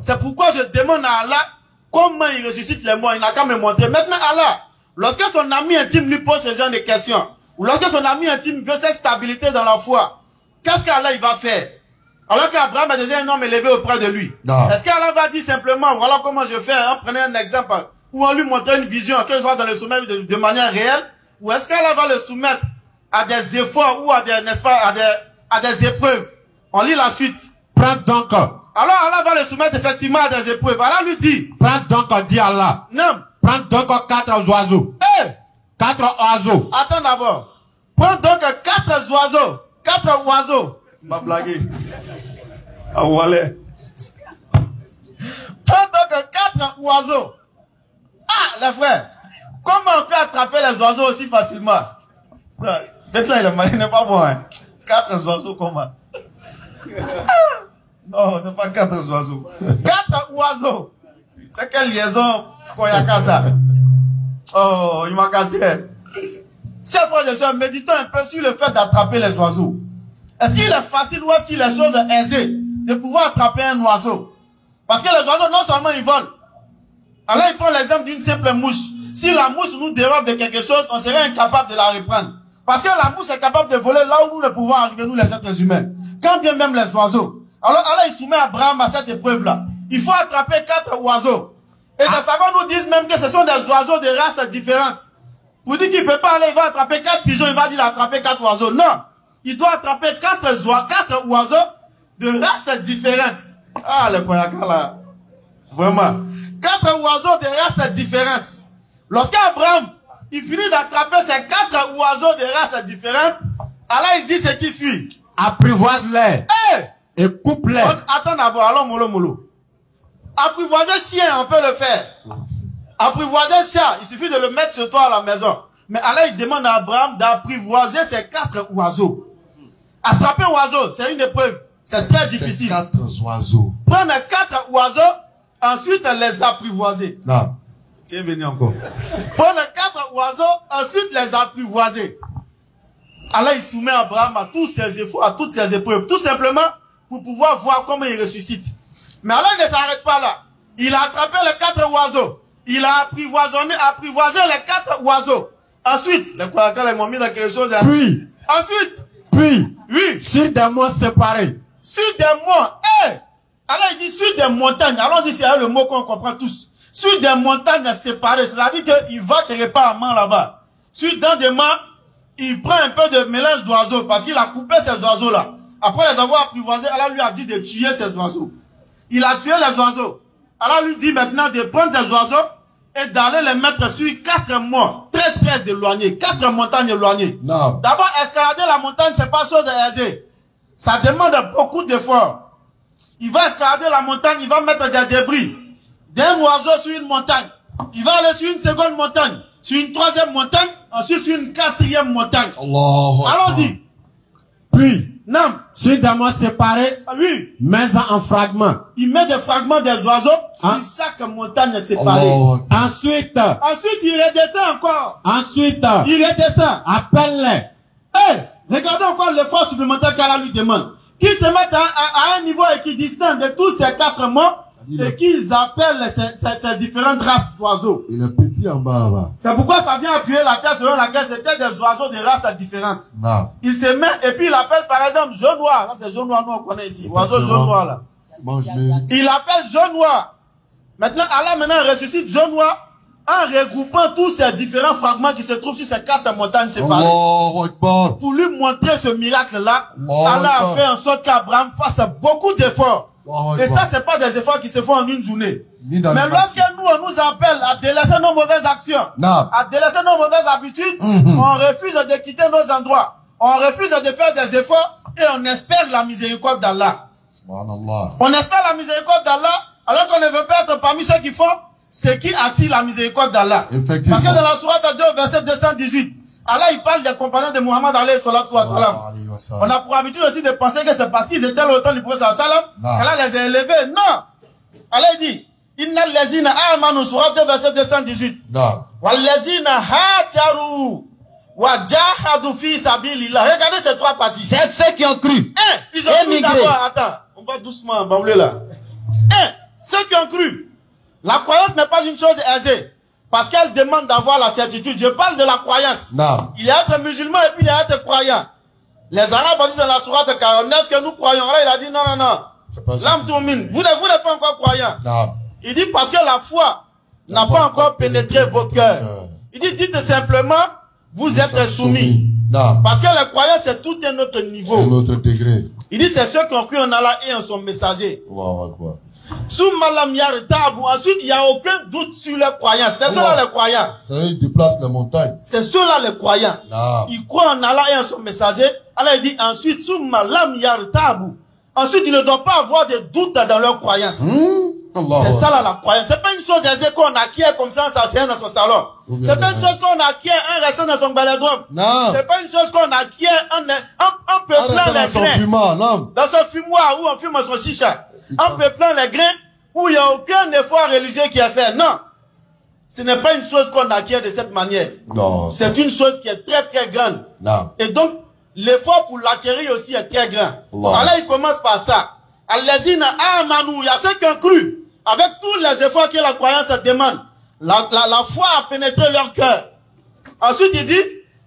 C'est pourquoi je demande à Allah comment il ressuscite les morts. Il n'a qu'à me montrer. Maintenant, Allah, lorsque son ami intime lui pose ce genre de questions, ou lorsque son ami intime veut cette stabilité dans la foi, qu'est-ce qu'Allah il va faire? Alors qu'Abraham a déjà un homme élevé auprès de lui. Est-ce qu'Allah va dire simplement, voilà comment je fais, hein, prenez un exemple, ou on lui montre une vision, que je sois dans le sommet de manière réelle, ou est-ce qu'Allah va le soumettre à des efforts ou à des, n'est-ce pas, à des épreuves? On lit la suite. Prends donc. Alors Allah va le soumettre effectivement à des épreuves. Allah lui dit. Prends donc, dit Allah. Non. Prends donc 4 oiseaux. 4 oiseaux. Attends d'abord. Prends donc 4 oiseaux. 4 oiseaux. Ma blague. Ah, voilà. Prends donc 4 oiseaux. Ah, les frères. Comment on peut attraper les oiseaux aussi facilement? Peut-être ça, il n'est pas bon, hein. 4 oiseaux, comment? Non, c'est pas 4 oiseaux. 4 oiseaux. C'est quelle liaison qu'on y a qu'à ça? Oh, il m'a cassé. Chers frères et sœurs, méditons un peu sur le fait d'attraper les oiseaux. Est-ce qu'il est facile ou est-ce qu'il est chose aisée de pouvoir attraper un oiseau? Parce que les oiseaux, non seulement ils volent. Alors il prend l'exemple d'une simple mouche. Si la mouche nous dérobe de quelque chose, on serait incapable de la reprendre. Parce que la mouche est capable de voler là où nous ne pouvons arriver, nous les êtres humains. Quand bien même les oiseaux. Alors Allah il soumet Abraham à cette épreuve-là. Il faut attraper 4 oiseaux. Et les savants nous disent même que ce sont des oiseaux de races différentes. Pour dire qu'il ne peut pas aller, il va attraper 4 pigeons, il va dire attraper 4 oiseaux. Non. Il doit attraper 4 oiseaux de races différentes. Ah, le Koyaka là. Vraiment. 4 oiseaux de races différentes. Lorsqu'Abraham, il finit d'attraper ces 4 oiseaux de races différentes. Alors il dit ce qui suit. Apprivoise-les. Et coupe-les. Attends d'abord, allons mollo. Apprivoiser chien, on peut le faire. Apprivoiser chat, il suffit de le mettre sur toi à la maison. Mais alors il demande à Abraham d'apprivoiser ces 4 oiseaux. Attraper oiseau, c'est une épreuve. C'est très difficile. 4 oiseaux. Prendre 4 oiseaux, ensuite les apprivoiser. Non. Tu es venu encore. Prendre 4 oiseaux, ensuite les apprivoiser. Alors il soumet Abraham à tous ses efforts, à toutes ses épreuves, tout simplement pour pouvoir voir comment il ressuscite. Mais alors il ne s'arrête pas là. Il a attrapé les 4 oiseaux. Il a apprivoisé les 4 oiseaux. Ensuite, les Kouakals ils m'ont mis dans quelque chose. Puis, ensuite, oui, sur des monts séparés. Sur des monts, alors il dit sur des montagnes. Allons-y, c'est le mot qu'on comprend tous. Sur des montagnes séparées, c'est-à-dire qu'il va quelque part en là-bas. Dans des monts, il prend un peu de mélange d'oiseaux parce qu'il a coupé ces oiseaux-là. Après les avoir apprivoisés, Allah lui a dit de tuer ces oiseaux. Il a tué les oiseaux. Allah lui dit maintenant de prendre ces oiseaux et d'aller les mettre sur 4 monts très très éloignés, 4 montagnes éloignées. D'abord, escalader la montagne, c'est pas chose aisée. Ça demande beaucoup d'efforts. Il va escalader la montagne, il va mettre des débris d'un oiseau sur une montagne. Il va aller sur une seconde montagne, sur une troisième montagne, ensuite sur une 4e montagne. Allons-y. Puis, non. Sur des monts séparés, oui. mets-en en fragments. Il met des fragments des oiseaux sur chaque montagne séparée. Ensuite, il redescend encore. Ensuite, il redescend. Appelle-les. Regardez encore l'effort supplémentaire qu'Allah lui demande. Qu'ils se mettent à un niveau équidistant de tous ces 4 monts et qu'ils appellent ces différentes races d'oiseaux. Il est petit en bas là-bas. C'est pourquoi ça vient appuyer la terre selon laquelle c'était des oiseaux de races différentes. Non. Il se met et puis il appelle par exemple jaune noir. Là c'est jaune noir, nous on connaît ici. Oiseau jaune noir là. Il appelle jaune noir. Maintenant Allah ressuscite jaune noir en regroupant tous ces différents fragments qui se trouvent sur ces 4 montagnes séparées. Pour lui montrer ce miracle-là, Allah a fait en sorte qu'Abraham fasse beaucoup d'efforts. Et ça, c'est pas des efforts qui se font en une journée. Mais lorsque on nous appelle à délaisser nos mauvaises actions, à délaisser nos mauvaises habitudes, on refuse de quitter nos endroits. On refuse de faire des efforts et on espère la miséricorde d'Allah. On espère la miséricorde d'Allah alors qu'on ne veut pas être parmi ceux qui font ce qui attire la miséricorde d'Allah. Parce que dans la sourate 2, verset 218, Allah il parle des compagnons de Muhammad alayhi salatu wa salam. On a pour habitude aussi de penser que c'est parce qu'ils étaient là au temps du prophète sallam qu'Allah les a élevés. Non. Allah dit Inna allazina amanu sourate 2 verset 218. Wallazina hajaru wa jahadu fi sabilillah. Regardez ces 3 parties. C'est ceux qui ont cru. Ils ont cru d'abord. Attends, on va doucement bambouler là. Ceux qui ont cru. La croyance n'est pas une chose aisée. Parce qu'elle demande d'avoir la certitude. Je parle de la croyance. Il y a être musulman et puis il y a être croyant. Les Arabes ont dit dans la sourate 49 que nous croyons. Là, il a dit non. L'âme tourmine. Vous n'êtes pas encore croyant. Il dit parce que la foi n'a pas encore pénétré vos cœurs. Il dit dites simplement, vous êtes soumis. Parce que la croyance c'est tout un autre niveau. Un autre degré. Il dit c'est ceux qui ont cru en Allah et en son messager. Ensuite, il n'y a aucun doute sur les croyants. C'est ceux-là les croyants. Ils déplacent les montagnes. C'est ceux-là les croyants. Ils croient en Allah et en son messager. Allah dit ensuite, ensuite, ils ne doivent pas avoir de doute dans leur croyance. C'est ça là la croyance. C'est pas une chose aisée qu'on acquiert comme ça en s'asseyant dans son salon. C'est pas une chose qu'on acquiert en restant dans son balladrome. C'est pas une chose qu'on acquiert en peuplant les grains. Dans son fumoir où on fume son chicha. En peuplant les grains où il n'y a aucun effort religieux qui est fait. Non. Ce n'est pas une chose qu'on acquiert de cette manière. C'est une chose qui est très très grande. Et donc, l'effort pour l'acquérir aussi est très grand. Alors il commence par ça. Allazina amanu, il y a ceux qui ont cru. Avec tous les efforts que la croyance demande. La foi a pénétré leur cœur. Ensuite il dit,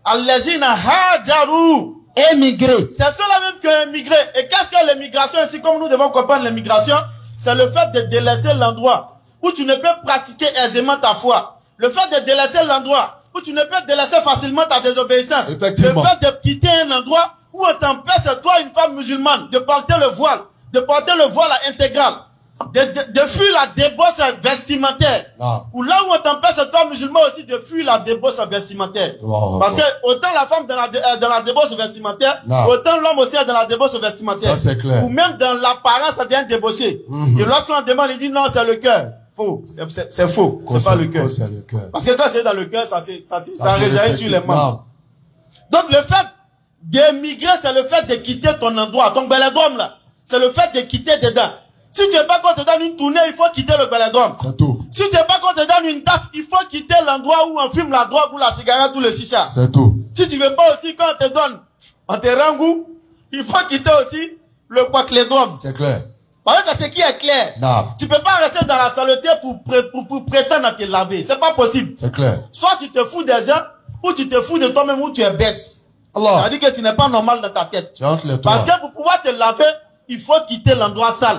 Allazina hajaru. Émigrer. C'est ceux-là même qui ont émigré. Et qu'est-ce que l'émigration, ainsi comme nous devons comprendre l'émigration, c'est le fait de délaisser l'endroit où tu ne peux pratiquer aisément ta foi. Le fait de délaisser l'endroit où tu ne peux délaisser facilement ta désobéissance. Le fait de quitter un endroit où on t'empêche, toi, une femme musulmane, de porter le voile à intégral. de fuir la débauche vestimentaire. Ou là où on t'empêche, toi musulman aussi, de fuir la débauche vestimentaire. Parce que autant la femme dans la débauche vestimentaire, autant l'homme aussi est dans la débauche vestimentaire. Ça, c'est clair. Ou même dans l'apparence, ça devient débauché. Et lorsqu'on demande, il dit non, c'est le cœur. Faux. C'est faux. C'est pas le cœur. Parce que quand c'est dans le cœur, ça rejaillit sur les membres. Donc le fait d'émigrer, c'est le fait de quitter ton endroit. Ton belledrome là, c'est le fait de quitter dedans. Si tu n'es pas qu'on te donne une tournée, il faut quitter le belledrome. C'est tout. Si tu n'es pas qu'on te donne une taf, il faut quitter l'endroit où on fume la drogue ou la cigarette ou le chicha. C'est tout. Si tu veux pas aussi, quand on te donne, on te rend goût, il faut quitter aussi le quackledrome. C'est clair. Parce que c'est ce qui est clair. Non. Tu peux pas rester dans la saleté pour prétendre à te laver. C'est pas possible. C'est clair. Soit tu te fous des gens, ou tu te fous de toi-même, ou tu es bête. Allah. Ça veut dire que tu n'es pas normal dans ta tête. Parce que pour pouvoir te laver, il faut quitter l'endroit sale.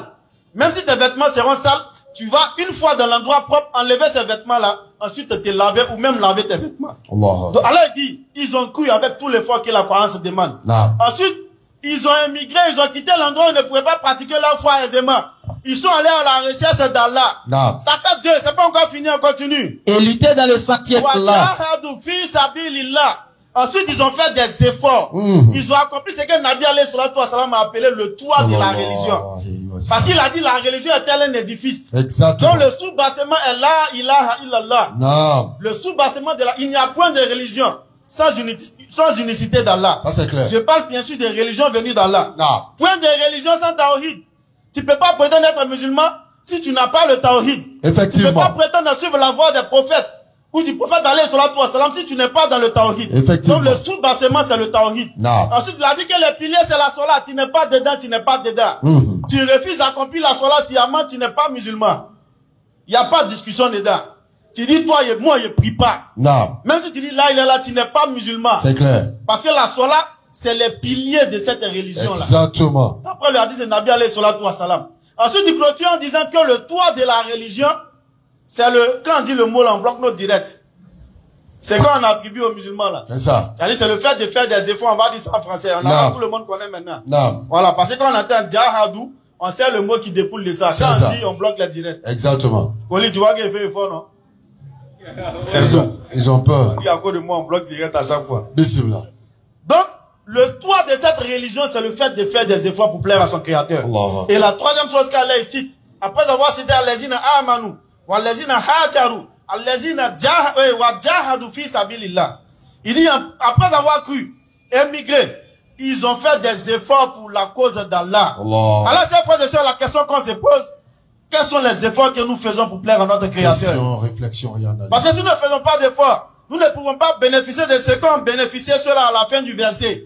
Même si tes vêtements seront sales, tu vas une fois dans l'endroit propre, enlever ces vêtements-là, ensuite te laver ou même laver tes vêtements. Allah. Donc Allah dit, ils ont cru avec tout l'effort que la croyance demande. Non. Ensuite, ils ont émigré, ils ont quitté l'endroit où ils ne pouvaient pas pratiquer leur foi aisément. Ils sont allés à la recherche d'Allah. Non. Ça fait 2, c'est pas encore fini, on continue. Et lutter dans le sentier d'Allah. Ensuite, ils ont fait des efforts. Ils ont accompli ce que Nabi alayhi salatu wa salam a appelé le toit de la religion. Parce qu'il a dit la religion est tel un édifice. Exactement. Donc le sous-bassement est la ilaha illallah. Non. Le sous-bassement de la... Il n'y a point de religion sans unicité d'Allah. Ça c'est clair. Je parle bien sûr des religions venues d'Allah. Non. Point de religion sans tawhid. Tu peux pas prétendre être musulman si tu n'as pas le tawhid. Effectivement. Tu peux pas prétendre suivre la voie des prophètes ou du prophète alayhi salatu wa salam si tu n'es pas dans le tawhid. Effectivement. Donc le sous-bassement c'est le tawhid. Non. Ensuite il a dit que les piliers c'est la salat. Tu n'es pas dedans, tu n'es pas dedans. Tu refuses d'accomplir la salat sciemment, tu n'es pas musulman. Il n'y a pas de discussion dedans. Tu dis toi et moi je prie pas. Non. Même si tu dis là il est là, tu n'es pas musulman. C'est clair. Parce que la salat c'est les piliers de cette religion là. Exactement. Après le hadith de Nabi alayhi salatu wa salam. Ensuite il clôture en disant que le toit de la religion c'est le, quand on dit le mot là, on bloque notre direct. C'est quand on attribue aux musulmans là. C'est ça. C'est le fait de faire des efforts, on va dire ça en français. En arabe, tout le monde connaît maintenant. Non. Voilà, parce que quand on entend jahadou, on sait le mot qui découle de ça. Quand on dit, on bloque les directs. Exactement. Koli, tu vois qu'il fait effort, non? Ils ont peur. Il y a encore de moi, on bloque direct à chaque fois. Bismillah. Donc, le toit de cette religion, c'est le fait de faire des efforts pour plaire à son créateur. Allah. Et la troisième chose qu'Allah cite, après avoir cité Allazina amanu, wa allazina hajaru, allazina jahadu fi sabilillah. Il dit, après avoir cru, émigré, ils ont fait des efforts pour la cause d'Allah. Alors, chers frères et sœurs, la question qu'on se pose, quels sont les efforts que nous faisons pour plaire à notre créateur? Réflexion, parce que si nous ne faisons pas d'efforts, nous ne pouvons pas bénéficier de ce qu'ont bénéficié ceux-là à la fin du verset.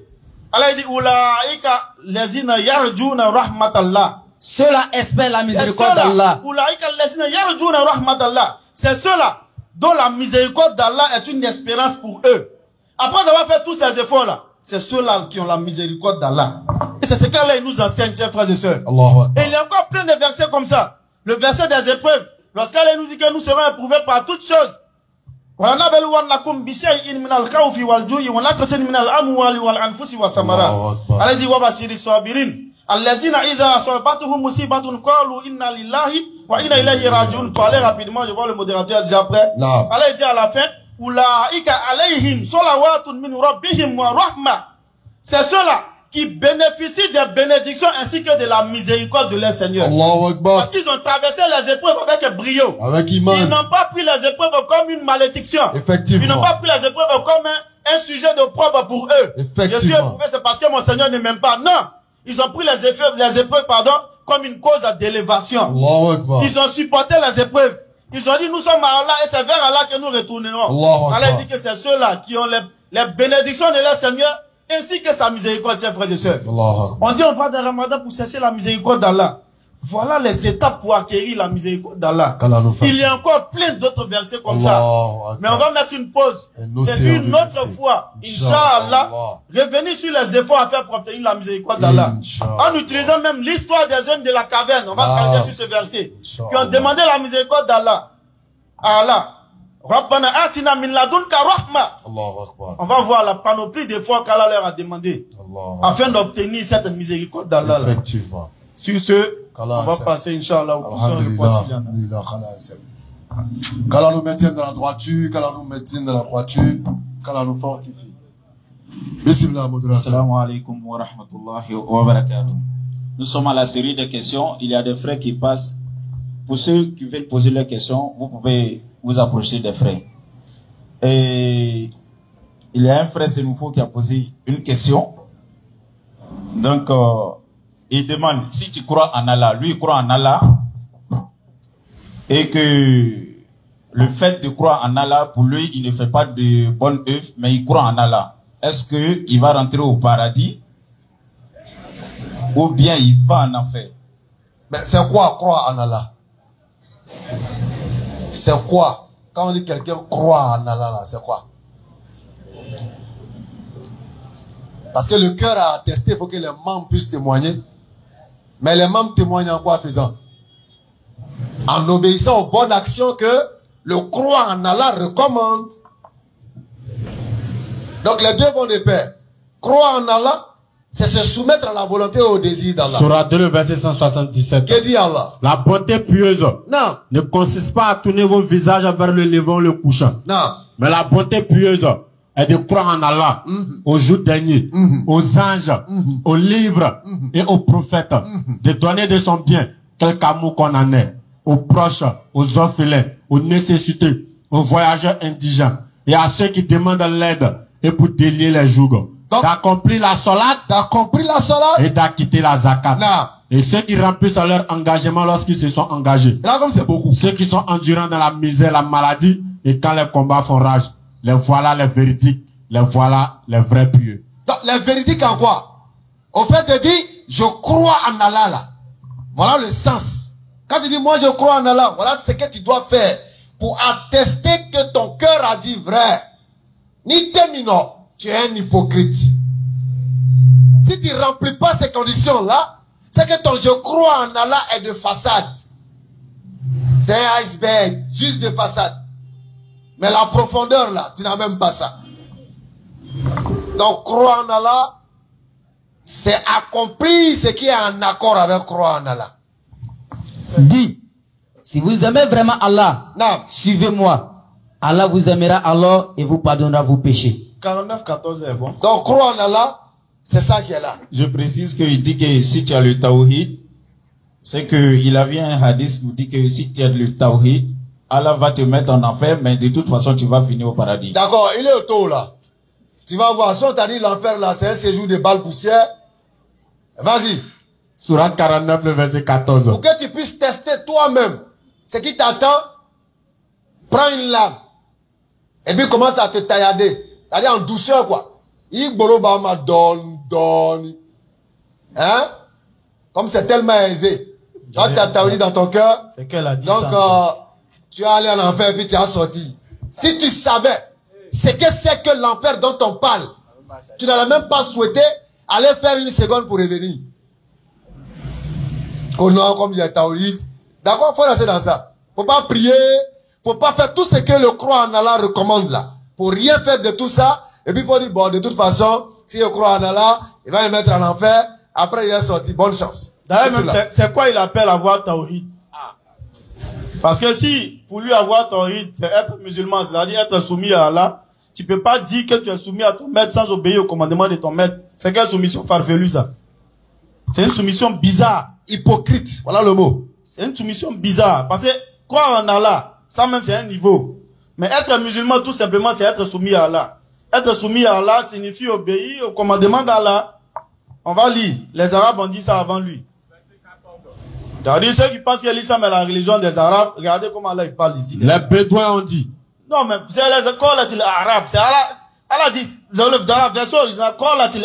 Allah dit, Ulaïka lezina yarjuna rahmatallah. Ceux-là espèrent la miséricorde d'Allah. Ulaïka lezina yarjuna rahmatallah. C'est ceux-là dont la miséricorde d'Allah est une espérance pour eux. Après avoir fait tous ces efforts-là, c'est ceux-là qui ont la miséricorde d'Allah. Et c'est ce qu'Allah nous enseigne, chers frères et sœurs. Et il y a encore plein de versets comme ça. Le verset des épreuves. Lorsqu'Allah nous dit que nous serons éprouvés par toutes choses. وَلَنَبَلُوَنَّكُمْ بِشَيْءٍ مِنَ الْخَوْفِ وَالْجُوعِ وَنَقْصٍ مِنَ الْأَمْوَالِ وَالْأَنْفُسِ وَالثَّمَرَاتِ. Allah dit وَبَشِّرِ الصَّابِرِينَ الَّذِينَ إِذَا أَصَابَتْهُمْ مُصِيبَةٌ قَالُوا إِنَّا لِلَّهِ وَإِنَّا إِلَيْهِ راجعون. Parlez rapidement, je vois le modérateur déjà prêt. Allah dit à la fin أُولَٰئِكَ عَلَيْهِمْ صَلَوَاتٌ مِنْ رَبِّهِمْ وَرَحْمَةٌ. C'est ceux-là qui bénéficient des bénédictions ainsi que de la miséricorde de leur Seigneur. Parce qu'ils ont traversé les épreuves avec brio. Ils n'ont pas pris les épreuves comme une malédiction. Ils n'ont pas pris les épreuves comme un sujet de preuve pour eux. Je suis éprouvé, c'est parce que mon Seigneur ne m'aime pas. Non. Ils ont pris les épreuves, comme une cause d'élévation. Ils ont supporté les épreuves. Ils ont dit, nous sommes à Allah et c'est vers Allah que nous retournerons. Allah dit que c'est ceux-là qui ont les bénédictions de leur Seigneur ainsi que sa miséricorde, chers frères et sœurs. On dit on va dans Ramadan pour chercher la miséricorde d'Allah. Voilà les étapes pour acquérir la miséricorde d'Allah. Il y a encore plein d'autres versets comme ça. Mais on va mettre une pause. Et puis une autre fois, Inch'Allah, revenir sur les efforts à faire pour obtenir la miséricorde d'Allah. En utilisant même l'histoire des jeunes de la caverne. On va se calmer sur ce verset. Qui ont demandé la miséricorde d'Allah. Allah. Rabbana atina min ladunka rahma. On va voir la panoplie d'efforts qu'Allah leur a demandé afin d'obtenir cette miséricorde d'Allah. Effectivement. Sur ce, On va passer, Inch'Allah, au cousin de Poissy. Qu'Allah nous maintienne dans la droiture, qu'Allah nous maintienne dans la droiture, qu'Allah nous fortifie. Bismillah, Assalamu alaikum wa rahmatullahi wa barakatuh. Nous sommes à la série de questions. Il y a des frères qui passent. Pour ceux qui veulent poser leurs questions, vous pouvez vous approcher des frères. Et il y a un frère Sénoufo qui a posé une question. Donc, il demande si tu crois en Allah. Lui, il croit en Allah. Et que le fait de croire en Allah, pour lui, il ne fait pas de bonne œuvre, mais il croit en Allah. Est-ce qu'il va rentrer au paradis? Ou bien il va en enfer? Mais c'est quoi croire en Allah? C'est quoi? Quand on dit quelqu'un croit en Allah, là, c'est quoi? Parce que le cœur a attesté, il faut que les membres puissent témoigner. Mais les membres témoignent en quoi faisant? En obéissant aux bonnes actions que le croire en Allah recommande. Donc les deux vont de pair. Croire en Allah, c'est se soumettre à la volonté et au désir d'Allah. Surah 2, le verset 177. Que dit Allah? La bonté pieuse ne consiste pas à tourner vos visages vers le levant, le couchant. Non. Mais la bonté pieuse est de croire en Allah, au jour dernier, aux anges, aux livres et aux prophètes, de donner de son bien, quelque amour qu'on en ait, aux proches, aux orphelins, aux nécessités, aux voyageurs indigents et à ceux qui demandent l'aide et pour délier les jougs. D'accomplir la salat, et d'acquitter la zakat. Et ceux qui remplissent leur engagement lorsqu'ils se sont engagés. Là, comme c'est beaucoup. Ceux qui sont endurants dans la misère, la maladie, et quand les combats font rage. Les voilà les véridiques, les voilà les vrais pieux. Donc, les véridiques en quoi? Au fait de dire, je crois en Allah là. Voilà le sens. Quand tu dis, moi je crois en Allah, voilà ce que tu dois faire pour attester que ton cœur a dit vrai. Ni terminant, tu es un hypocrite. Si tu ne remplis pas ces conditions-là, c'est que ton je crois en Allah est de façade. C'est un iceberg, juste de façade. Mais la profondeur là, tu n'as même pas ça. Donc croire en Allah, c'est accomplir ce qui est en accord avec croire en Allah. Dis, si vous aimez vraiment Allah, suivez-moi. Allah vous aimera alors et vous pardonnera vos péchés. 49-14 est bon. Donc croire en Allah, c'est ça qui est là. Je précise qu'il dit que si tu as le tawhid, c'est qu'il avait un hadith qui dit que si tu as le tawhid, Allah va te mettre en enfer, mais de toute façon, tu vas finir au paradis. D'accord, il est au taux là. Tu vas voir, si on t'a dit l'enfer là, c'est un séjour de balles poussière. Vas-y. Surat 49, le verset 14. Pour que tu puisses tester toi-même ce qui t'attend, prends une lame. Et puis commence à te taillader. C'est-à-dire en douceur quoi. Hein? Comme c'est tellement aisé. Quand tu as taouli dans ton cœur. C'est qu'elle a dit donc, ça. Tu es allé en enfer et puis tu as sorti. Si tu savais ce que c'est que l'enfer dont on parle, tu n'allais même pas souhaité aller faire une seconde pour revenir. Oh non, comme il y a taoulite. D'accord, faut rester dans ça. Faut pas prier. Faut pas faire tout ce que le croix en Allah recommande là. Faut rien faire de tout ça. Et puis il faut dire, bon, de toute façon, si je crois en Allah, il va me mettre en enfer. Après, il est sorti. Bonne chance. D'ailleurs, c'est quoi il appelle avoir tawhid? Parce que si, pour lui avoir tawhid, c'est être musulman, c'est-à-dire être soumis à Allah, tu peux pas dire que tu es soumis à ton maître sans obéir au commandement de ton maître. C'est quelle soumission farfelue, ça? C'est une soumission bizarre. Hypocrite. Voilà le mot. C'est une soumission bizarre. Parce que croire en Allah, ça même c'est un niveau. Mais être musulman, tout simplement, c'est être soumis à Allah. Être soumis à Allah signifie obéir au commandement d'Allah. On va lire. Les Arabes ont dit ça avant lui. C'est-à-dire ceux qui pensent que l'islam est la religion des Arabes, regardez comment Allah il parle ici. Les Bédouins ont dit. Non, mais c'est les Arabes. C'est Allah dit, dans la version originale,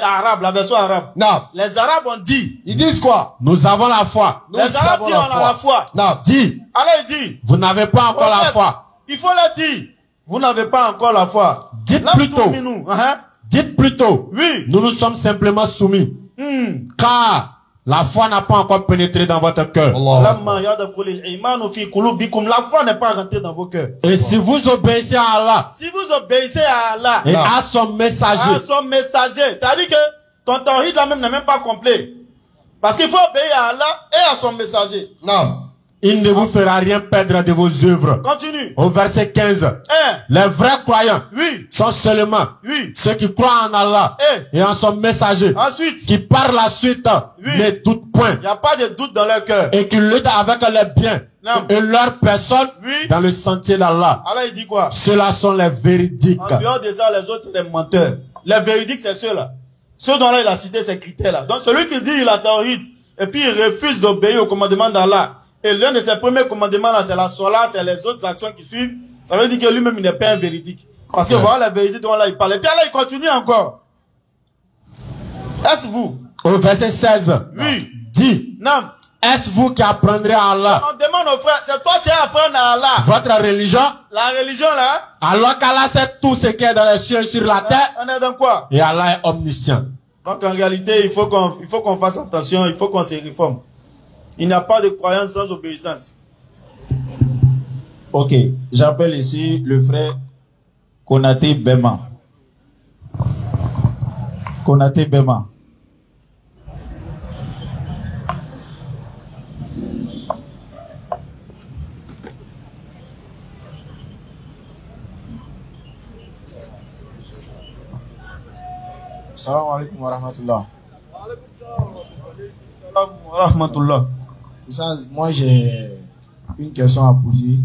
Arabes, la version arabe. Non. Les Arabes ont dit. Ils disent quoi? Nous avons la foi. Les Arabes disent on a la foi. Non. Dis. Allah il dit. Vous n'avez pas encore la foi. Il faut le dire. Vous n'avez pas encore la foi. Dites plutôt. Dites plutôt. Oui. Nous nous sommes simplement soumis. Car la foi n'a pas encore pénétré dans votre cœur. La foi n'est pas rentrée dans vos cœurs. Et si vous obéissez à Allah. Si vous obéissez à Allah. Et à son messager. À son messager. C'est-à-dire que ton tawhid là même n'est même pas complet. Parce qu'il faut obéir à Allah et à son messager. Non. Il ne vous fera rien perdre de vos œuvres. Continue. Au verset 15. Les vrais croyants sont seulement ceux qui croient en Allah et en son messager. Ensuite, qui par la suite ne doutent point. Il n'y a pas de doute dans leur cœur. Et qui luttent avec les biens et leur personne dans le sentier d'Allah. Allah il dit quoi? Ceux-là sont les véridiques. En dehors de ça, les autres c'est des menteurs. Les véridiques c'est ceux-là. Ceux dont là il a cité ces critères-là. Donc celui qui dit il a tawhid et puis il refuse d'obéir au commandement d'Allah. Et l'un de ses premiers commandements là, c'est la sola, c'est les autres actions qui suivent. Ça veut dire que lui-même il n'est pas un véridique. Parce que voilà la vérité dont là il parle. Et puis là il continue encore. Est-ce vous? Au verset 16. Dit. Non. Est-ce vous qui apprendrez à Allah? On demande aux frères, c'est toi qui vas apprendre à Allah. Votre religion? La religion là? Alors qu'Allah sait tout ce qui est dans les cieux et sur la terre. On est dans quoi? Et Allah est omniscient. Donc en réalité, il faut qu'on fasse attention, il faut qu'on se réforme. Il n'y a pas de croyance sans obéissance. Ok, j'appelle ici le frère Konaté Bema. Konaté Bema. Salam alaikum wa rahmatullah. Salam wa rahmatullah. Moi j'ai une question à poser.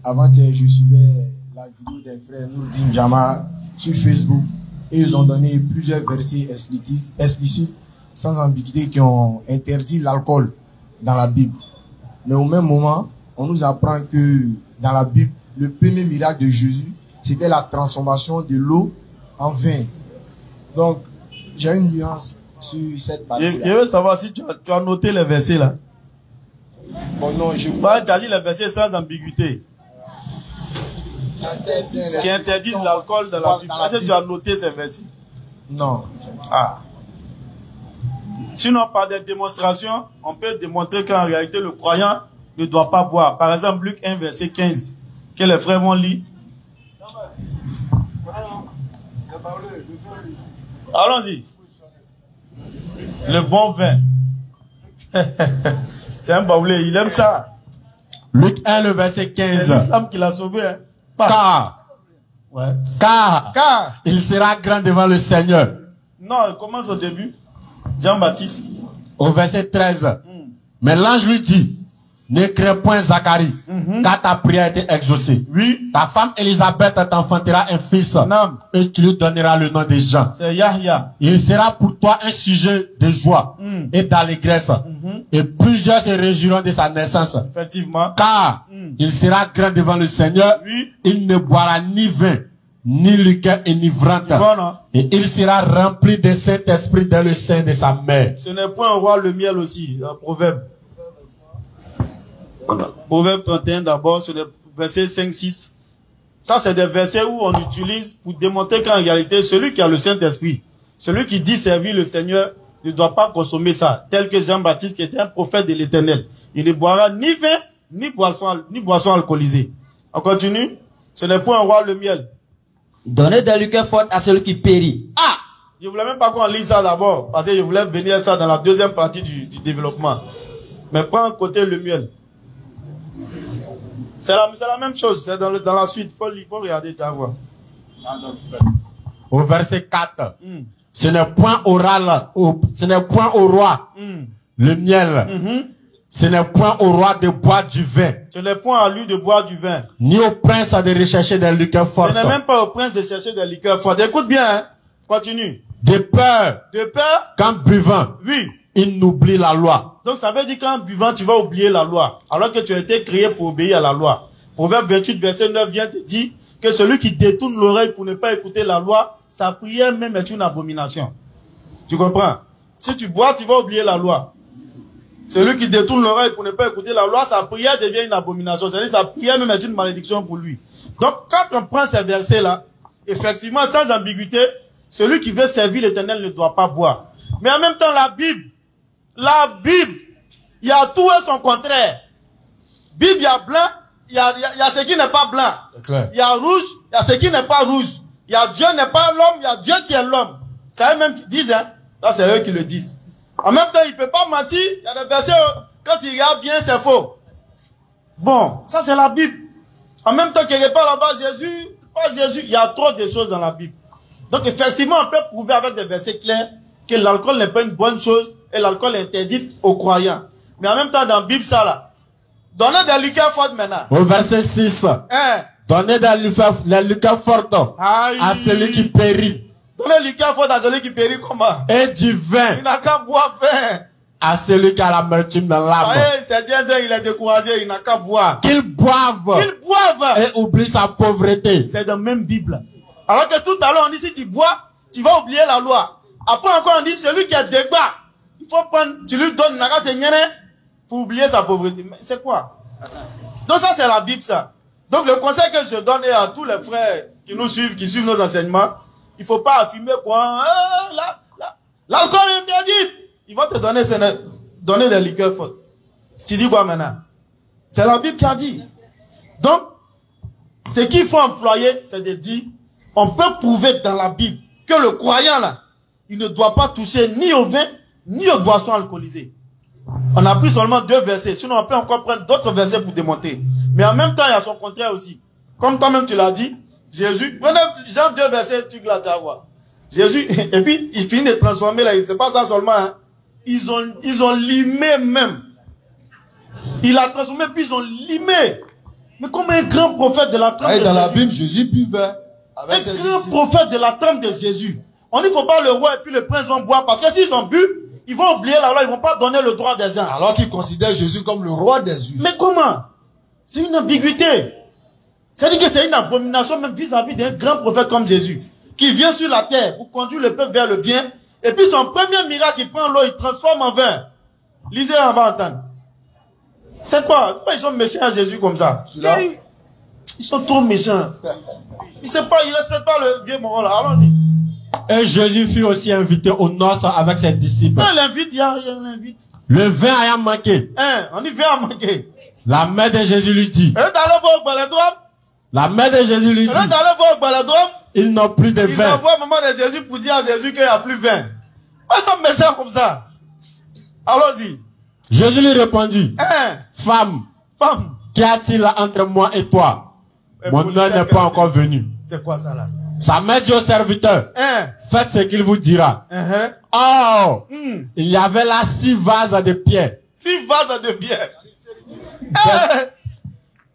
Avant-hier, je suivais la vidéo des frères Nourdine Jama sur Facebook et ils ont donné plusieurs versets explicites sans ambiguïté qui ont interdit l'alcool dans la Bible. Mais au même moment, on nous apprend que dans la Bible, le premier miracle de Jésus, c'était la transformation de l'eau en vin. Donc, j'ai une nuance sur cette partie-là. Je veux savoir si tu as noté les versets là. Bon, non, tu as dit les versets sans ambiguïté. Qui interdisent l'alcool dans la Bible. Est-ce que tu as noté ces versets? Non. Ah. Sinon, par des démonstrations, on peut démontrer qu'en réalité, le croyant ne doit pas boire. Par exemple, Luc 1, verset 15, que les frères vont lire. Allons-y. Le bon vin. C'est un baoulé, il aime ça. Luc 1, le verset 15. C'est l'islam qui l'a sauvé. Hein. Car il sera grand devant le Seigneur. Non, il commence au début. Jean-Baptiste. Au verset 13. Mais l'ange lui dit, ne crains point Zacharie, car ta prière a été exaucée. Oui. Ta femme Élisabeth t'enfantera un fils. Non. Et tu lui donneras le nom de Jean. C'est Yahya. Il sera pour toi un sujet de joie et d'allégresse. Et plusieurs se réjouiront de sa naissance. Effectivement. Car il sera grand devant le Seigneur. Oui. Il ne boira ni vin, ni liqueur enivrante. Bon, et il sera rempli de Saint-Esprit dans le sein de sa mère. Ce n'est point un roi le miel aussi. Un proverbe. Proverbe 31 d'abord, sur les versets 5-6. Ça, c'est des versets où on utilise pour démontrer qu'en réalité, celui qui a le Saint-Esprit, celui qui dit servir le Seigneur, ne doit pas consommer ça. Tel que Jean-Baptiste, qui était un prophète de l'Éternel. Il ne boira ni vin, ni boisson alcoolisée. On continue. Ce n'est point un roi le miel. Donnez des liqueurs fortes à celui qui périt. Ah! Je voulais même pas qu'on lise ça d'abord, parce que je voulais venir ça dans la deuxième partie du développement. Mais prends en côté le miel. C'est la même chose, c'est dans la suite. Il faut regarder, tu vas voir. Au verset 4. Ce n'est point oral, ce n'est point au roi le miel. Ce n'est point au roi de boire du vin. Ce n'est point à lui de boire du vin. Ni au prince de rechercher des liqueurs fortes. Ce n'est même pas au prince de chercher des liqueurs fortes. Écoute bien, hein. Continue. De peur. De peur. Qu'en buvant. Oui. Il n'oublie la loi. Donc ça veut dire qu'en buvant, tu vas oublier la loi. Alors que tu as été créé pour obéir à la loi. Proverbe 28, verset 9 vient te dire que celui qui détourne l'oreille pour ne pas écouter la loi, sa prière même est une abomination. Tu comprends? Si tu bois, tu vas oublier la loi. Celui qui détourne l'oreille pour ne pas écouter la loi, sa prière devient une abomination. C'est-à-dire sa prière même est une malédiction pour lui. Donc quand on prend ces versets-là, effectivement, sans ambiguïté, celui qui veut servir l'Éternel ne doit pas boire. Mais en même temps, la Bible, il y a tout et son contraire. Bible, il y a blanc, il y a ce qui n'est pas blanc. Il y a rouge, il y a ce qui n'est pas rouge. Il y a Dieu n'est pas l'homme, il y a Dieu qui est l'homme. C'est eux même qui disent, hein. Ça, c'est eux qui le disent. En même temps, il ne peut pas mentir. Il y a des versets, quand il regarde bien, c'est faux. Bon, ça c'est la Bible. En même temps, quelque part là-bas, Jésus, il y a trop de choses dans la Bible. Donc effectivement, on peut prouver avec des versets clairs que l'alcool n'est pas une bonne chose et l'alcool est interdit aux croyants. Mais en même temps, dans la Bible, ça là, donnez des liqueurs fortes maintenant. Au verset 6. Donnez des liqueurs fortes à celui qui périt. Donnez des liqueurs fortes à celui qui périt comment? Et du vin. Il n'a qu'à boire vin. À celui qui a l'amertume dans l'âme. C'est bien ça, il est découragé, il n'a qu'à boire. Qu'il boive. Qu'il boive. Et oublie sa pauvreté. C'est dans la même Bible. Alors que tout à l'heure, on dit si tu bois, tu vas oublier la loi. Après encore, on dit celui qui a des bas, il faut prendre, tu lui donnes, pour oublier sa pauvreté. Mais c'est quoi? Donc ça, c'est la Bible, ça. Donc le conseil que je donne à tous les frères qui nous suivent, qui suivent nos enseignements, il faut pas affirmer quoi, l'alcool est interdit. Ils vont te donner des liqueurs fortes. Tu dis quoi maintenant? C'est la Bible qui a dit. Donc, ce qu'il faut employer, c'est de dire, on peut prouver dans la Bible que le croyant là, il ne doit pas toucher ni au vin, ni aux boissons alcoolisées. On a pris seulement 2 versets, sinon on peut encore prendre d'autres versets pour démontrer. Mais en même temps, il y a son contraire aussi. Comme toi-même tu l'as dit, Jésus, prenez Jean 2 versets, tu vas voir. Jésus, et puis il finit de transformer là, c'est pas ça seulement, hein. Ils ont limé même. Il a transformé, puis ils ont limé. Mais comme un grand prophète de la trempe de Jésus. Dans la Bible, Jésus buvait. Un grand prophète de la trempe de Jésus. On dit, il ne faut pas le roi et puis le prince vont boire. Parce que s'ils ont bu, ils vont oublier la loi, ils ne vont pas donner le droit des gens. Alors qu'ils considèrent Jésus comme le roi des Juifs. Mais comment? C'est une ambiguïté. C'est-à-dire que c'est une abomination même vis-à-vis d'un grand prophète comme Jésus. Qui vient sur la terre pour conduire le peuple vers le bien. Et puis son premier miracle, il prend l'eau, il transforme en vin. Lisez, on va entendre. C'est quoi? Pourquoi ils sont méchants à Jésus comme ça? Ils sont trop méchants. Ils ne respectent pas le vieux moral. Allons-y. Et Jésus fut aussi invité aux noces avec ses disciples. Non, il invite, il l'invite. Le vin ayant manqué. On y vient à manquer. La mère de Jésus lui dit. La mère de Jésus lui dit. Ils n'ont plus de vin. Ils envoient maman de Jésus pour dire à Jésus qu'il n'y a plus de vin. Ils sont méchants comme ça. Allons-y. Jésus lui répondit. Femme. Qu'y a-t-il entre moi et toi? Mon heure n'est pas encore venu. C'est quoi ça là? Sa mère dit au serviteur. Faites ce qu'il vous dira. Oh! Il y avait là 6 vases de pierre. 6 vases de pierre.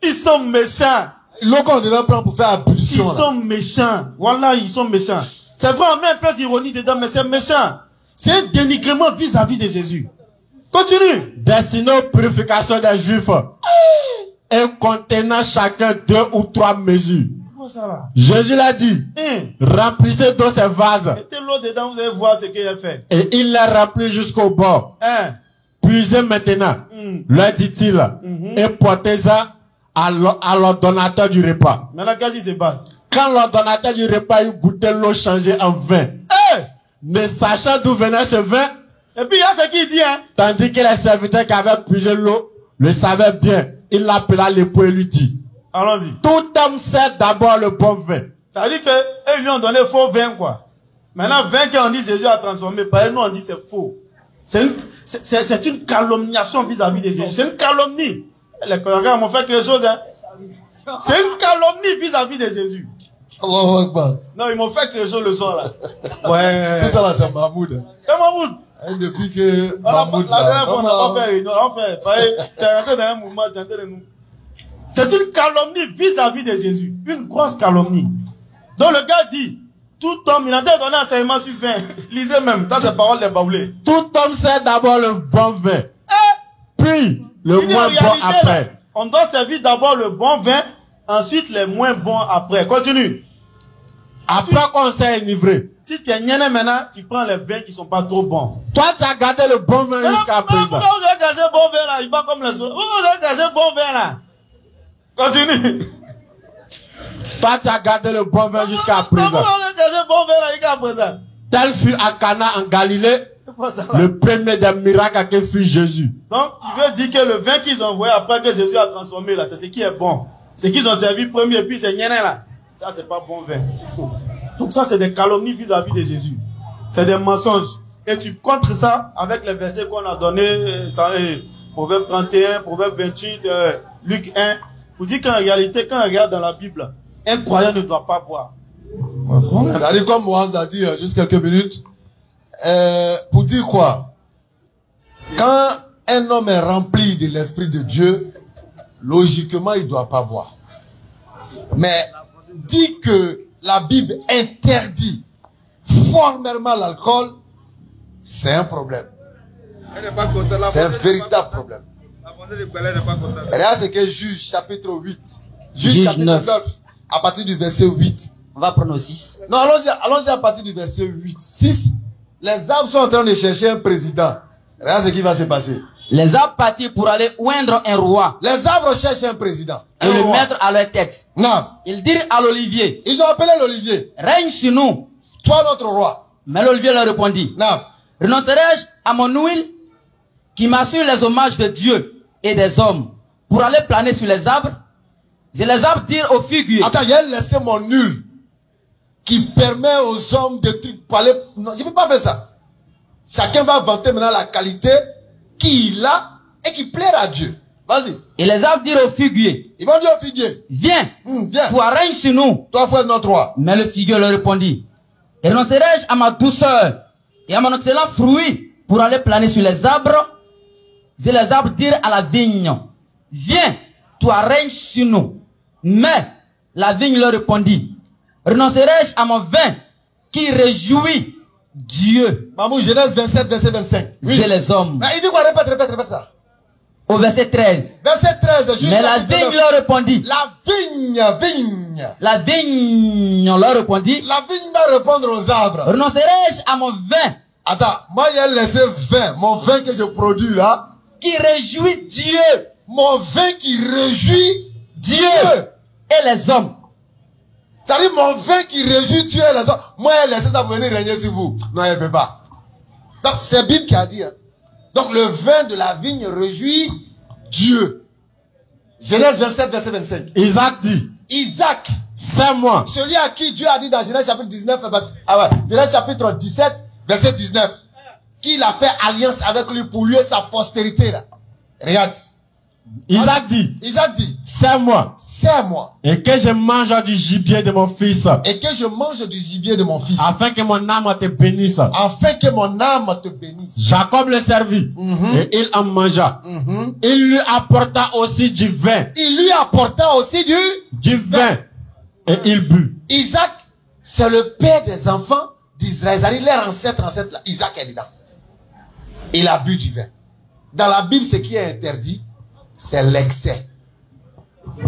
Ils sont méchants. L'eau qu'on devait prendre pour faire ablution. Ils sont méchants. Voilà, ils sont méchants. C'est vrai, on met un peu d'ironie dedans, mais c'est méchant. C'est un dénigrement vis-à-vis de Jésus. Continue. Destiné aux purifications des Juifs. Et contenant chacun 2 ou 3 mesures. Ça va. Jésus l'a dit. Remplissez d'eau ces vases. Mettez l'eau dedans, vous allez voir ce qu'il a fait. Et il les remplit jusqu'au bord. Puisez maintenant, leur dit-il, et portez-en à l'ordonnateur du repas. Maintenant, qu'est-ce qui se passe? Quand l'ordonnateur du repas eut goûté l'eau changée en vin, ne sachant d'où venait ce vin, et puis il y a ce qu'il dit, hein. Tandis que les serviteurs qui avaient puisé l'eau le savaient bien, il l'appela l'époux et lui dit. Allons-y. Tout homme sait d'abord le bon vin. Ça veut dire qu'eux lui ont donné faux vin, quoi. Maintenant, vin qu'on dit Jésus a transformé, par nous on dit c'est faux. C'est une calomniation vis-à-vis de Jésus. C'est une calomnie. Les collègues m'ont fait quelque chose, hein. C'est une calomnie vis-à-vis de Jésus. Allahu Akbar. Non, ils m'ont fait quelque chose le soir, là. Ouais. Tout ça là, c'est Mahmoud. C'est Mahmoud. Et depuis que Mahmoud, la dernière fois, on n'a pas fait réunion. Tu es rentré dans un mouvement, tu es rentré de nous. C'est une calomnie vis-à-vis de Jésus. Une grosse calomnie. Donc le gars dit, tout homme, il a donné un enseignement sur vin. Lisez même, ça c'est parole des baoulés. Tout homme sait d'abord le bon vin. Puis le moins bon après. Là, on doit servir d'abord le bon vin, ensuite les moins bons après. Continue. Après qu'on s'est enivré. Si tu es niané maintenant, tu prends les vins qui sont pas trop bons. Toi, tu as gardé le bon vin jusqu'à présent. Pourquoi vous avez gardé le bon vin là? Il bat comme les autres. Pourquoi vous avez gardé le bon vin là? Continue. Toi, tu as gardé le bon vin jusqu'à présent. Pourquoi vous avez gardé le bon vin là jusqu'à présent? Tel fut à Cana en Galilée, le premier des miracles que fut Jésus. Donc, il veut dire que le vin qu'ils ont envoyé après que Jésus a transformé là, c'est ce qui est bon. Ce qu'ils ont servi premier, puis c'est niané là. Ça, c'est pas bon vin. Donc ça, c'est des calomnies vis-à-vis de Jésus. C'est des mensonges. et tu contres ça avec les versets qu'on a donnés, Proverbe 31, Proverbe 28, Luc 1, pour dire qu'en réalité, quand on regarde dans la Bible, un croyant ne doit pas boire. Ça dit comme Moaz l'a dit juste quelques minutes, pour dire quoi? Quand un homme est rempli de l'Esprit de Dieu, logiquement, il ne doit pas boire. Mais dit que la Bible interdit formellement l'alcool, c'est un problème. C'est un véritable problème. Regarde ce que Juge chapitre 8. Juge chapitre 9. À partir du verset 8. On va prendre au 6. Non, allons-y à partir du verset 8. 6. Les arbres sont en train de chercher un président. Regarde ce qui va se passer. Les arbres partirent pour aller oindre un roi. Les arbres cherchent un président. Et le mettre à leur tête. Non. Ils dirent à l'olivier. Ils ont appelé l'olivier. Règne sur nous. Toi notre roi. Mais l'olivier leur répondit. Non. Renoncerai-je à mon huile qui m'assure les hommages de Dieu et des hommes pour aller planer sur les arbres? Et les arbres dirent aux figuiers. Attends, il a laissé mon huile qui permet aux hommes de trucs pour aller... Non, je ne peux pas faire ça. Chacun va vanter maintenant la qualité qu'il a et qui plaît à Dieu. Vas-y. Et les arbres dirent au figuier. Ils vont dire au figuier. Viens. Viens. Toi règne sur nous. Toi frère notre roi. Mais le figuier leur répondit. Renoncerai-je à ma douceur et à mon excellent fruit pour aller planer sur les arbres? Et les arbres dirent à la vigne. Viens. Toi règne sur nous. Mais la vigne leur répondit. Renoncerai-je à mon vin qui réjouit Dieu? Mamou, Genèse 27, verset 25. Oui. C'est les hommes. Mais il dit quoi? Répète ça. Au verset 13. Verset 13. Mais la vigne leur répondit. La vigne. La vigne leur répondit. La vigne va répondre aux arbres. Renoncerai-je à mon vin? Attends, moi j'ai laissé vin. Mon vin que je produis là. Qui réjouit Dieu. Mon vin qui réjouit Dieu. Et les hommes. C'est-à-dire mon vin qui réjouit Dieu et les hommes. Moi j'ai laissé ça pour venir régner sur vous. Non, il ne peut pas. Donc c'est Bible qui a dit. Hein. Donc le vin de la vigne réjouit Dieu. Genèse 27, verset 25. Isaac dit. Isaac. C'est moi. Celui à qui Dieu a dit dans Genèse chapitre 19, Genèse chapitre 17, verset 19. Qu'il a fait alliance avec lui pour lui et sa postérité là. Regarde. Isaac dit. C'est moi. C'est moi. Et que je mange du gibier de mon fils. Et que je mange du gibier de mon fils. Afin que mon âme te bénisse. Afin que mon âme te bénisse. Jacob le servit. Et il en mangea. Il lui apporta aussi du vin. Du vin. Et il but. Isaac, c'est le père des enfants d'Israël. Leur ancêtre là. Isaac est dedans. Il a bu du vin. Dans la Bible, ce qui est interdit, c'est l'excès.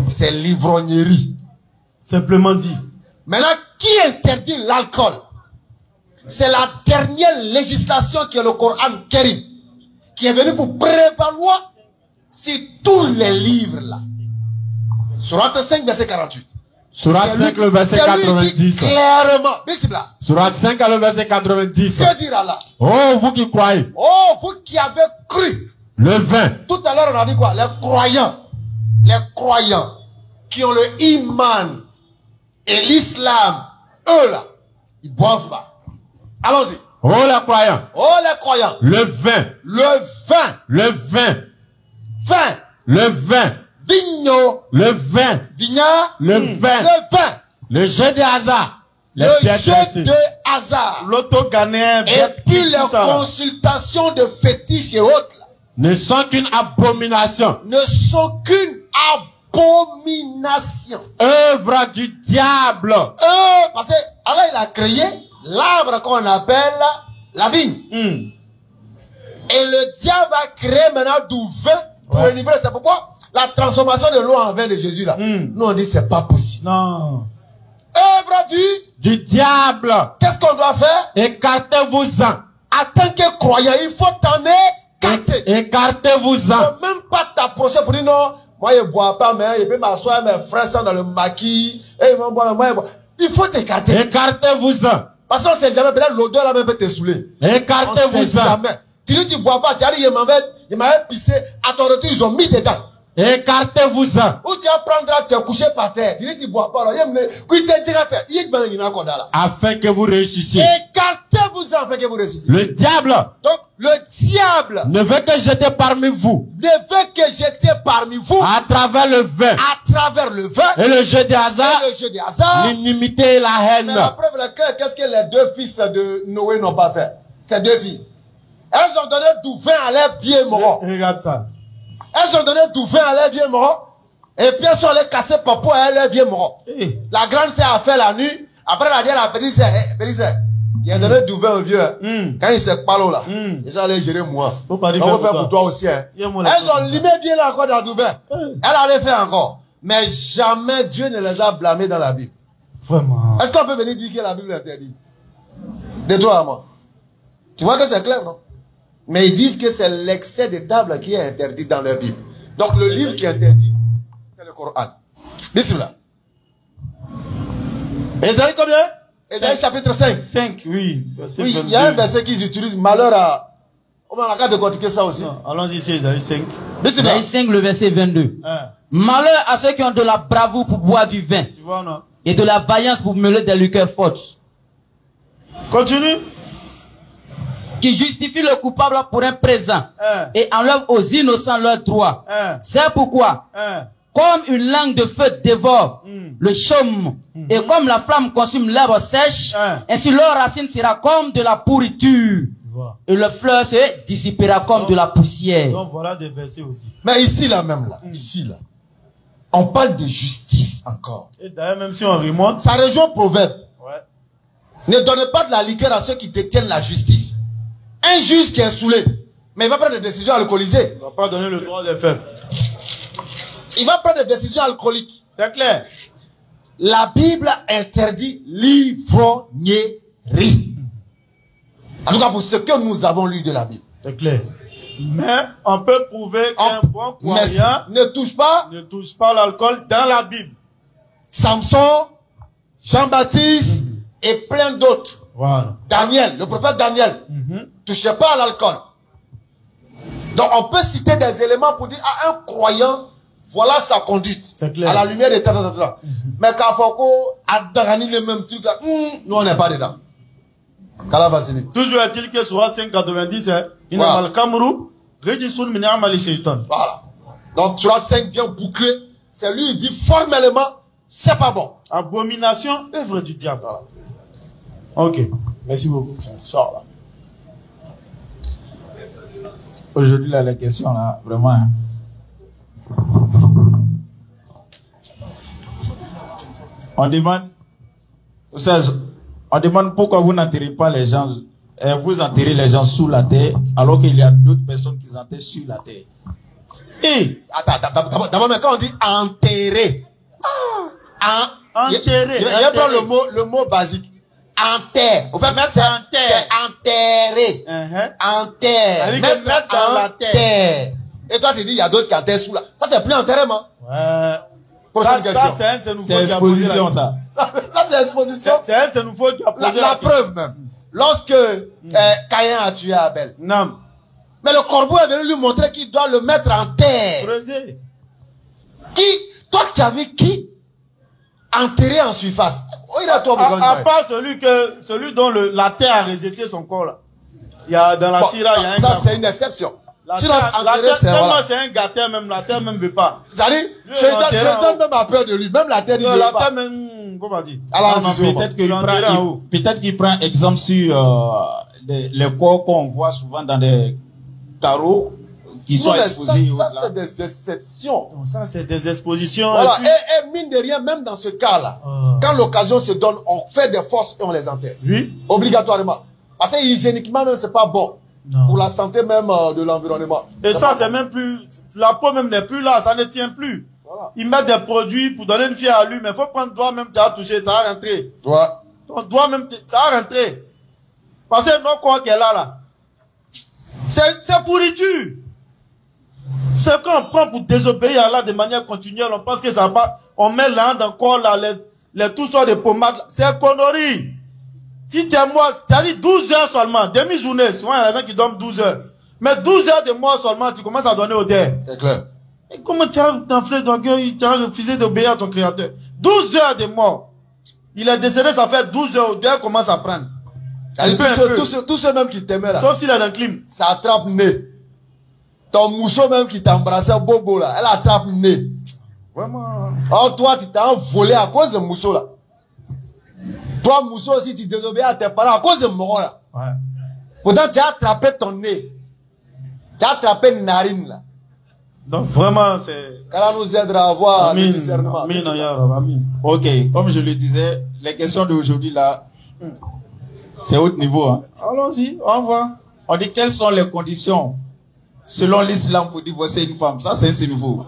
C'est l'ivrognerie. Simplement dit. Maintenant, qui interdit l'alcool? C'est la dernière législation que le Coran Karim, qui est venu pour prévaloir sur tous les livres là. Sourate 5, verset 48. Sourate 5, le verset 90. Clairement. Bismillah. Sourate 5, le verset 90. Que dira là? Oh, vous qui croyez. Oh, vous qui avez cru. Le vin. Tout à l'heure, on a dit quoi? Les croyants qui ont le iman et l'islam, eux là, ils boivent pas. Allons-y. Oh les croyants. Oh les croyants. Le vin. Le vin. Le vin. Vin. Le vin. Vigno. Le vin. Vigna. Le vin. Le vin. Le jeu de hasard. Le jeu de hasard. L'auto-gagnant. Et puis les consultations de fétiches et autres là. Ne sont qu'une abomination. Ne sont qu'une abomination. Œuvre du diable. Parce que Allah il a créé l'arbre qu'on appelle la vigne. Et le diable a créé maintenant du vin pour le livrer. C'est pourquoi la transformation de l'eau en vin de Jésus là. Nous on dit c'est pas possible. Non. Œuvre du diable. Qu'est-ce qu'on doit faire? Écartez-vous-en. En tant que croyant, il faut t'en écarter. Écartez-vous-en. Il ne faut même pas t'approcher pour dire non. Moi, je ne bois pas, mais je peux m'asseoir, mes frères sont dans le maquis. Et ils vont boire, moi, je bois. Il faut t'écarter. Écartez-vous-en. Parce qu'on ne sait jamais, peut-être l'odeur là même peut te saouler. Écartez-vous-en. On ne sait jamais. Tu dis, tu ne bois pas, tu as dit, il m'avait pissé. À ton retour, ils ont mis dedans. Écartez-vous-en. Ou tu vas prendre, tu vas coucher par terre. Tu dis, tu ne bois pas, là. Afin que vous réussissiez. vous a fait que vous ressuscitez? Le diable Donc, le diable ne veut que jeter parmi vous, ne veut que jeter parmi vous, à travers le vin, à travers le vin, et le jeu des hasards, et le jeu des hasards, l'inimité et la haine. Mais la preuve, qu'est-ce que les deux fils de Noé n'ont pas fait? Ces deux filles. Elles ont donné du vin à leurs vieux morts. Regarde ça. Elles ont donné du vin à leurs vieux morts. Et puis elles sont allées casser Popo à leurs vieux morts. La grande sœur a fait la nuit. Après la dernière, la petite sœur, il a donné du vin au vieux. Quand il s'est parlé là, ils sont allés gérer moi. Faut pas dire on va faire pour toi aussi. Hein. Elles ont limé bien là encore dans du vin. Elle allait faire encore. Mais jamais Dieu ne les a blâmés dans la Bible. Vraiment. Est-ce qu'on peut venir dire que la Bible interdit? De toi à moi. Tu vois que c'est clair, non? Mais ils disent que c'est l'excès de table qui est interdit dans leur Bible. Donc le livre qui est interdit, c'est le Coran. Bismillah. Ésaïe combien? Ésaïe chapitre 5. 5, oui. Oui, il y a un verset qu'ils utilisent, malheur à... On a la carte de quantifier ça aussi. Allons-y, c'est Ésaïe 5. Ésaïe 5, le verset 22. Malheur à ceux qui ont de la bravoure pour boire du vin. Tu vois, non? Et de la vaillance pour mêler des liqueurs fortes. Continue. Qui justifie le coupable pour un présent. Et enlève aux innocents leurs droits. C'est pourquoi, comme une langue de feu dévore le chaume, et comme la flamme consume l'herbe sèche, ainsi leur racine sera comme de la pourriture. Et le fleur se dissipera comme de la poussière. Donc voilà des versets aussi. Mais ici là même là, ici là, on parle de justice encore. Et d'ailleurs même si on remonte, ça rejoint Proverbe. Ouais. Ne donnez pas de la liqueur à ceux qui détiennent la justice. Un juge qui est saoulé, mais il va prendre des décisions alcoolisées. Il ne va pas donner le droit des faibles. Il va prendre des décisions alcooliques. C'est clair. La Bible interdit l'ivrognerie. En tout cas, pour ce que nous avons lu de la Bible. C'est clair. Mais on peut prouver qu'un bon croyant ne touche pas l'alcool dans la Bible. Samson, Jean-Baptiste et plein d'autres. Voilà. Daniel, le prophète Daniel, touchait pas à l'alcool. Donc on peut citer des éléments pour dire à un croyant, voilà sa conduite. C'est clair. À la lumière des temps. Mais quand Foko a Darani le même truc là, nous on n'est pas dedans. Toujours est-il que sur 590, il n'a pas le Cameroun, Regisun Minamali Shaitan. Voilà. Donc sur 5 vient boucler, c'est lui il dit formellement, c'est pas bon. Abomination, œuvre du diable. Voilà. Ok. Merci beaucoup. Aujourd'hui, là, la question, là, vraiment. Hein. On demande pourquoi vous n'enterrez pas les gens, vous enterrez les gens sous la terre, alors qu'il y a d'autres personnes qui enterrent sur la terre. D'abord, mais quand on dit enterrer, enterrer, il va prendre le mot basique. Enterre. Au fait, c'est enterrer. Enterre. Mettre dans la terre. Et toi, tu dis, il y a d'autres qui enterrent sous la. Ça, c'est plus enterrement. Ouais. Ça, c'est exposition, ça. Ça, c'est exposition. C'est nouveau qui a posé la preuve même. Lorsque Caïn a tué Abel. Non. Mais le corbeau est venu lui montrer qu'il doit le mettre en terre. Creuser. Toi, tu as vu qui enterré en surface. À part celui dont la terre a rejeté son corps là. Il y a dans la Syrie, il y a un. Ça, c'est une exception. La terre, c'est un gâteau, même la terre même veut pas. C'est-à-dire, je donne même à peur de lui. Même la terre, il veut pas. La terre même, comment dire? Alors, peut-être qu'il prend exemple sur les corps qu'on voit souvent dans des carreaux qui sont exposés. Ça, c'est des exceptions. Ça, c'est des expositions. Voilà. Et mine de rien, même dans ce cas-là, quand l'occasion se donne, on fait des forces et on les enterre. Oui. Obligatoirement. Parce que hygiéniquement, même, c'est pas bon. Non. Pour la santé même de l'environnement. Et ça, c'est même plus, la peau même n'est plus là, ça ne tient plus. Voilà. Ils mettent des produits pour donner une fille à lui, mais il faut prendre toi-même, tu as touché, ça va rentrer. Ouais. Donc, toi-même, ça va rentrer. Parce que non, quoi qu'elle a là. C'est pourriture. C'est quand on prend pour désobéir à Allah de manière continuelle, on pense que ça va, on met là dans le corps là, les tout sortes de pommades, c'est connerie. Si tu es mort, c'est-à-dire 12 heures seulement, demi-journée, souvent il y a des gens qui dorment 12 heures. Mais 12 heures de mort seulement, tu commences à donner au dé. C'est clair. Et comment tu as enflé ton cœur, tu as refusé d'obéir à ton créateur. 12 heures de mort. Il est décédé, ça fait 12 heures, au dé commence à prendre. Tous ceux même qui t'aimaient là. Sauf s'il a un clim. Ça attrape nez. Ton mousseau même qui t'embrassait bobo là, elle attrape nez. Vraiment. Or toi, tu t'as volé à cause de mousseau là. Toi, mousseau aussi, tu désobéis à tes parents à cause de mort là. Ouais. Pourtant, tu as attrapé ton nez. Tu as attrapé une narine là. Donc vraiment, c'est... Qu'Allah nous aidera à avoir le discernement. Amin. Ok, comme je le disais, les questions d'aujourd'hui là, c'est haut niveau. Hein. Allons-y, au revoir. On dit quelles sont les conditions selon l'islam pour divorcer une femme. Ça, c'est nouveau.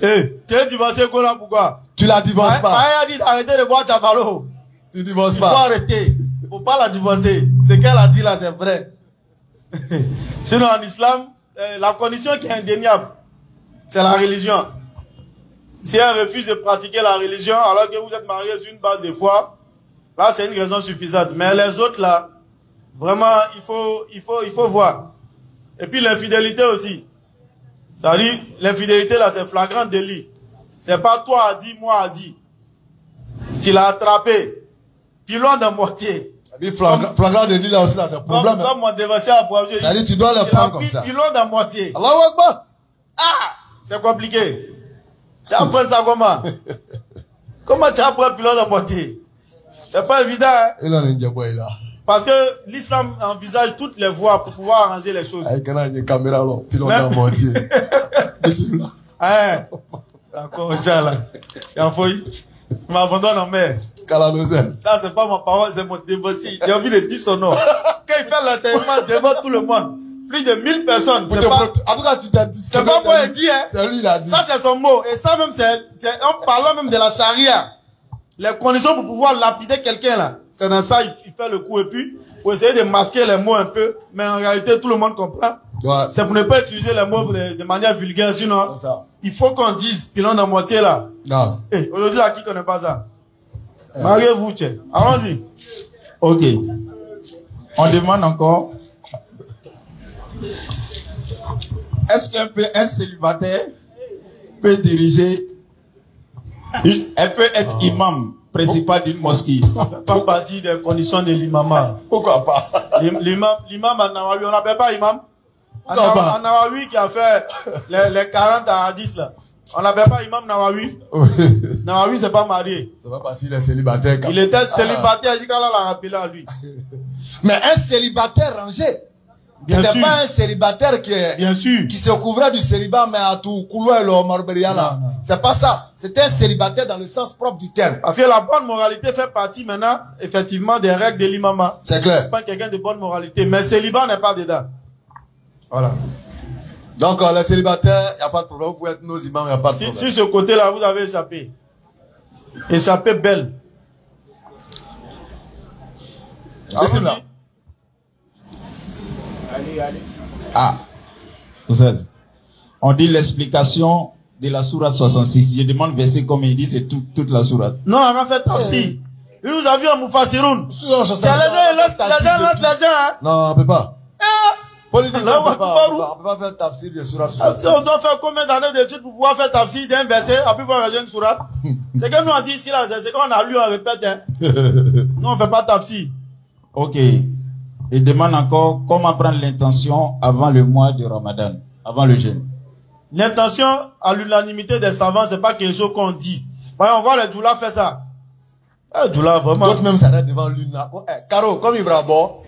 Tu es divorcé quoi là, pourquoi? Tu la divorces pas. Maïa a dit d'arrêter de boire Tchabalo. Tu divorces Il pas. faut arrêter. Faut pas la divorcer. Ce qu'elle a dit là, c'est vrai. Sinon, en islam, la condition qui est indéniable, c'est la religion. Si elle refuse de pratiquer la religion, alors que vous êtes mariés sur une base de foi, là, c'est une raison suffisante. Mais les autres là, vraiment, il faut voir. Et puis l'infidélité aussi. C'est-à-dire, l'infidélité là, c'est flagrant délit. C'est pas toi a dit, moi a dit. Tu l'as attrapé. Pilon de moitié. Et puis flagrant délit là aussi là, c'est un problème. Comme mon dévancé à poivre. C'est-à-dire, tu dois le prendre comme ça. Pilon de moitié. Allahu Akbar. Ah! C'est compliqué. Tu apprends ça comment? Comment tu apprends pilon de moitié? C'est pas évident, hein? Et là, on est là. Parce que l'islam envisage toutes les voies pour pouvoir arranger les choses. Avec une caméra là, pilon de moitié. Bismillah. Hein? D'accord, Inch'Allah. Y'a fouille. Je m'abandonne en mer. Ça, c'est pas ma parole, c'est mon dévotion. J'ai envie de dire son nom. Quand il fait l'enseignement devant tout le monde, plus de 1000 personnes. C'est pas, en tout cas, tu t'as dit. C'est pas moi qui dit, hein. C'est lui, il a dit. Ça, c'est son mot. Et ça, même, c'est, en parlant même de la charia. Les conditions pour pouvoir lapider quelqu'un, là. C'est dans ça, il fait le coup. Et puis, faut essayer de masquer les mots un peu. Mais en réalité, tout le monde comprend. Ouais. C'est pour ne pas utiliser les mots de manière vulgaire. Sinon, il faut qu'on dise pilon dans moitié, là. Non. Eh, aujourd'hui, là, qui connaît pas ça? Mariez-vous, tiens. Allons-y. Ok. On demande encore. Est-ce qu'un célibataire peut diriger, elle peut être imam principal d'une mosquée? Ça ne fait pas partie des conditions de l'imam. Pourquoi pas? L'imam à Nawawi, on l'appelle pas imam. À Nawawi qui a fait les 40 à 10 là. On l'appelle pas imam Nawawi. Nawawi c'est pas marié. C'est pas parce qu'il est célibataire. Il était célibataire, Jikala l'a rappelé à lui. Mais un célibataire rangé. C'était pas un célibataire qui se couvrait du célibat, mais à tout couloir le Marberiana. C'est pas ça. C'était un célibataire dans le sens propre du terme. Parce que la bonne moralité fait partie maintenant, effectivement, des règles de l'imama. C'est clair. Pas quelqu'un de bonne moralité. Mais célibat n'est pas dedans. Voilà. Donc, les célibataires, il n'y a pas de problème. Vous pouvez être nos imams, il n'y a pas de problème. Sur ce côté-là, vous avez échappé. Échappé belle. Bismillah. Ah, vous savez, on dit l'explication de la sourate 66. Je demande verset comme il dit, c'est toute la sourate. Non, on a fait aussi. Il nous a vu en Moufassiroun. C'est les gens laissent les gens, hein. Non, on peut pas. Politique, on peut pas faire tafsir de sourate 66. On doit faire combien d'années d'études pour pouvoir faire tafsir d'un verset, après pouvoir réagir une sourate? C'est que nous on dit ici là, c'est qu'on a lu, on répète, hein. Nous on fait pas tafsir. Ok. Il demande encore comment prendre l'intention avant le mois de Ramadan, avant le jeûne. L'intention, à l'unanimité des savants, c'est pas quelque chose qu'on dit. On voit les doulas faire ça. Doula, vraiment. D'autres même s'arrêtent devant l'une. Caro, comme il va bon.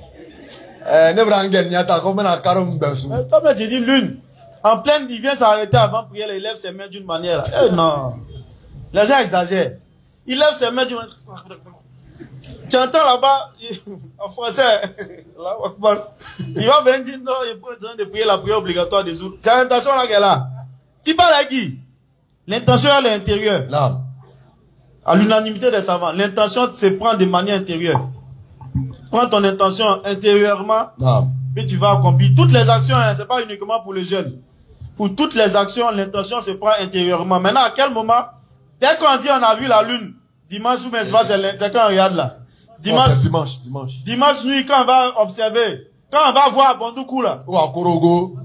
Comme tu dis l'une. En pleine, il vient s'arrêter avant prier, il lève ses mains d'une manière. Non. Les gens exagèrent. Il lève ses mains d'une manière. Tu entends là-bas, en français, il va venir dire non, il est pas besoin de prier la prière obligatoire des autres. C'est l'intention là qu'elle est là. Tu parles à qui? L'intention elle est intérieure. Là. À l'unanimité des savants, l'intention se prend de manière intérieure. Prends ton intention intérieurement, puis tu vas accomplir toutes les actions. Hein, c'est pas uniquement pour les jeunes. Pour toutes les actions, l'intention se prend intérieurement. Maintenant, à quel moment? Dès qu'on dit on a vu la lune, dimanche ou mercredi, c'est quand on regarde là. Dimanche nuit, quand on va observer, quand on va voir Bandoukou là. Ou à Korogo.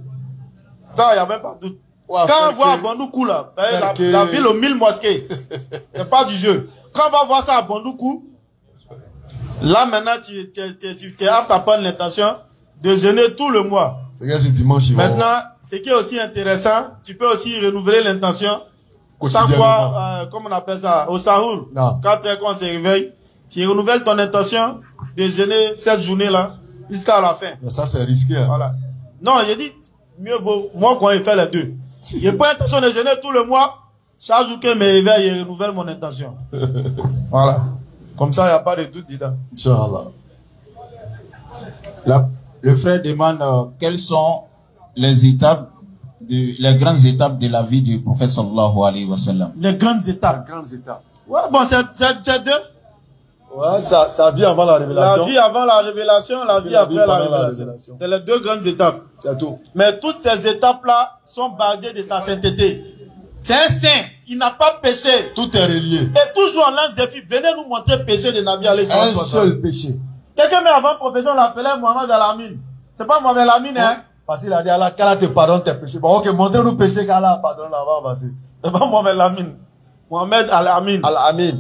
Ça, il n'y a même pas de doute. Quand on voit Bandoukou là, la ville aux 1000 mosquées, c'est pas du jeu. Quand on va voir ça à Bandoukou, Là, maintenant, tu es apte à prendre l'intention de jeûner tout le mois. C'est dimanche. Maintenant, ce qui est aussi intéressant, tu peux aussi renouveler l'intention. Chaque fois, comme on appelle ça, au Sahour, quand on se réveille, tu renouvelles ton intention de jeûner cette journée-là jusqu'à la fin. Mais ça, c'est risqué. Hein. Voilà. Non, j'ai dit, mieux vaut, moi, quand il fait les deux. Je n'ai pas l'intention de jeûner tout le mois. Chaque jour que je me réveille, je renouvelle mon intention. Voilà. Comme ça, il n'y a pas de doute dedans. Inch'Allah. Le frère demande quelles sont les étapes, les grandes étapes de la vie du prophète sallallahu alayhi wa sallam. Les grandes étapes. Ouais, bon, c'est deux. Ouais, sa vie avant la révélation. La vie avant la révélation, la vie après la révélation. C'est les deux grandes étapes. C'est tout. Mais toutes ces étapes-là sont bardées de sa sainteté. C'est un saint. Il n'a pas péché. Tout est relié. Et toujours on lance des filles. Venez nous montrer le péché de Nabi alayhi wa sallam. Un seul péché. Quelqu'un met avant profession, on l'appelait Mohamed Al-Amin. C'est pas Mohamed Al-Amin, hein? Parce qu'il a dit Allah, qu'Allah te pardonne tes péchés. Bon, ok, montrez-nous péché qu'Allah pardonne avant, vas-y. C'est pas Mohamed Al-Amin. Mohamed Al-Amin. Al-Amin.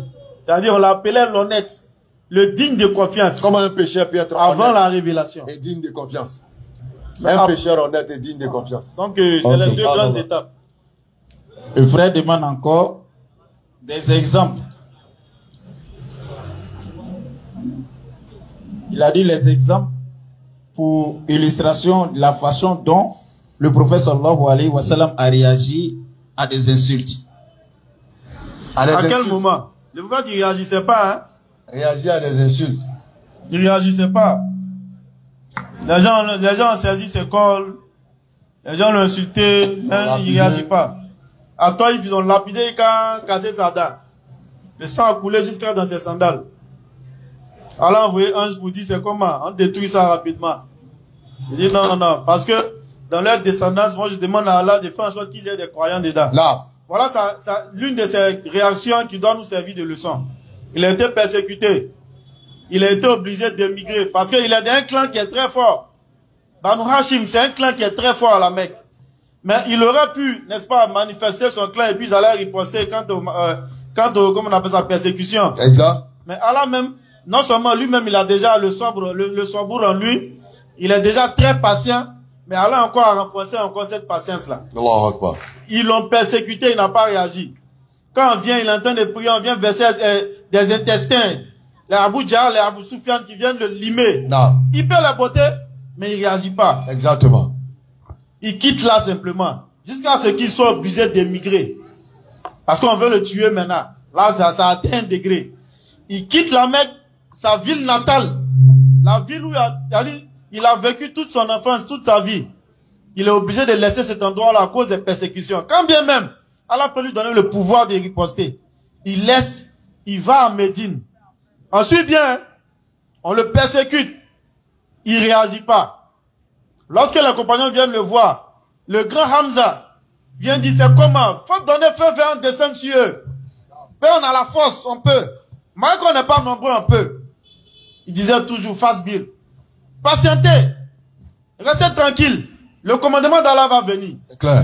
C'est-à-dire, on l'appelait l'honnête, le digne de confiance. Comment un pécheur peut être avant la révélation. Et digne de confiance. Un pécheur honnête et digne de confiance. Donc, c'est les deux grandes étapes. Le frère demande encore des exemples. Il a dit les exemples pour illustration de la façon dont le prophète sallallahu alayhi wa sallam a réagi à des insultes. À quel moment? Le prophète il réagissait pas, hein? Réagir à des insultes. Il réagissait pas. Les gens ont saisi ses cols. Les gens l'ont insulté, mais il réagit pas. À toi, ils ont lapidé quand cassé sa dent. Le sang a coulé jusqu'à dans ses sandales. Alors, vous voyez, Ange vous dit, c'est comment? On détruit ça rapidement. Il dit, non, parce que dans leur descendance, moi, je demande à Allah de faire en sorte qu'il y ait des croyants dedans. Là. Voilà l'une de ces réactions qui doit nous servir de leçon. Il a été persécuté. Il a été obligé d'émigrer parce qu'il est d'un clan qui est très fort. Banu Hashim, c'est un clan qui est très fort à la Mecque. Mais il aurait pu, n'est-ce pas, manifester son clan et puis ils allaient riposter quant au, comment on appelle ça, persécution. Exact. Mais Allah même, non seulement lui-même, il a déjà le sabour en lui, il est déjà très patient, mais Allah encore a renforcé encore cette patience-là. Ils l'ont persécuté, il n'a pas réagi. Quand on vient, il entend des prières, on vient verser des intestins. Les Abu Jahl, les Abu Sufyan qui viennent le limer. Non. Il peut les botter, mais il réagit pas. Exactement. Il quitte là simplement, jusqu'à ce qu'il soit obligé d'émigrer. Parce qu'on veut le tuer maintenant. Là, ça atteint un degré. Il quitte la Mecque, sa ville natale, la ville où il a vécu toute son enfance, toute sa vie. Il est obligé de laisser cet endroit-là à cause des persécutions. Quand bien même, Allah peut lui donner le pouvoir de riposter. Il laisse, il va à Médine. Ensuite, bien, on le persécute. Il réagit pas. Lorsque les compagnons viennent le voir, le grand Hamza vient dire, c'est comment? Faut donner feu vert, on descend sur eux. Mais on a la force, on peut. Malgré qu'on n'est pas nombreux, on peut. Il disait toujours, Fasbir. Patientez. Restez tranquille. Le commandement d'Allah va venir.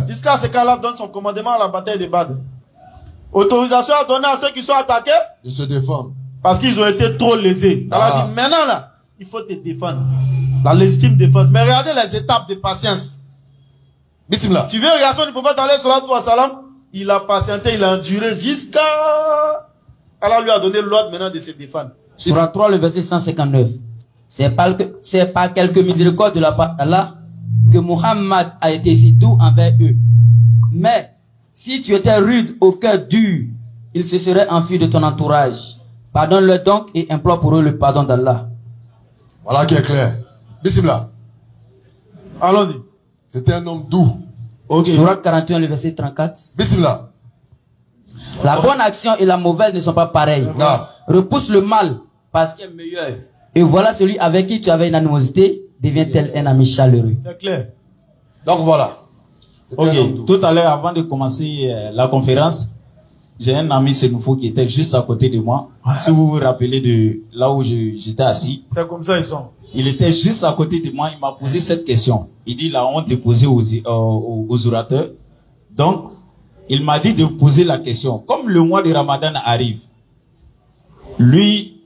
Jusqu'à ce qu'Allah donne son commandement à la bataille de Badr. Autorisation à donner à ceux qui sont attaqués. De se défendre. Parce qu'ils ont été trop lésés. Allah dit, maintenant là, il faut te défendre. La légitime défense. Mais regardez les étapes de patience. Bismillah. Tu veux la réaction du prophète alayhi salatu wa salam? Il a patienté, il a enduré jusqu'à... Allah lui a donné l'ordre maintenant de se défendre. Surah 3, le verset 159. C'est par quelques miséricordes de la part d'Allah que Muhammad a été si doux envers eux. Mais, si tu étais rude au cœur dur, ils se seraient enfuis de ton entourage. Pardonne-leur donc et implore pour eux le pardon d'Allah. Voilà qui est clair. Bismillah. Allons-y. C'était un homme doux. Okay. Surah 41, le verset 34. Bismillah. La bonne action et la mauvaise ne sont pas pareilles. Non. Repousse le mal parce qu'il est meilleur. Et voilà celui avec qui tu avais une animosité devient-elle un ami chaleureux. C'est clair. Donc voilà. Ok. Tout à l'heure, avant de commencer la conférence, j'ai un ami Sénoufo qui était juste à côté de moi. Si vous vous rappelez de là où j'étais assis. C'est comme ça ils sont. Il était juste à côté de moi. Il m'a posé cette question. Il dit la honte de poser aux orateurs. Donc, il m'a dit de poser la question. Comme le mois de Ramadan arrive, lui,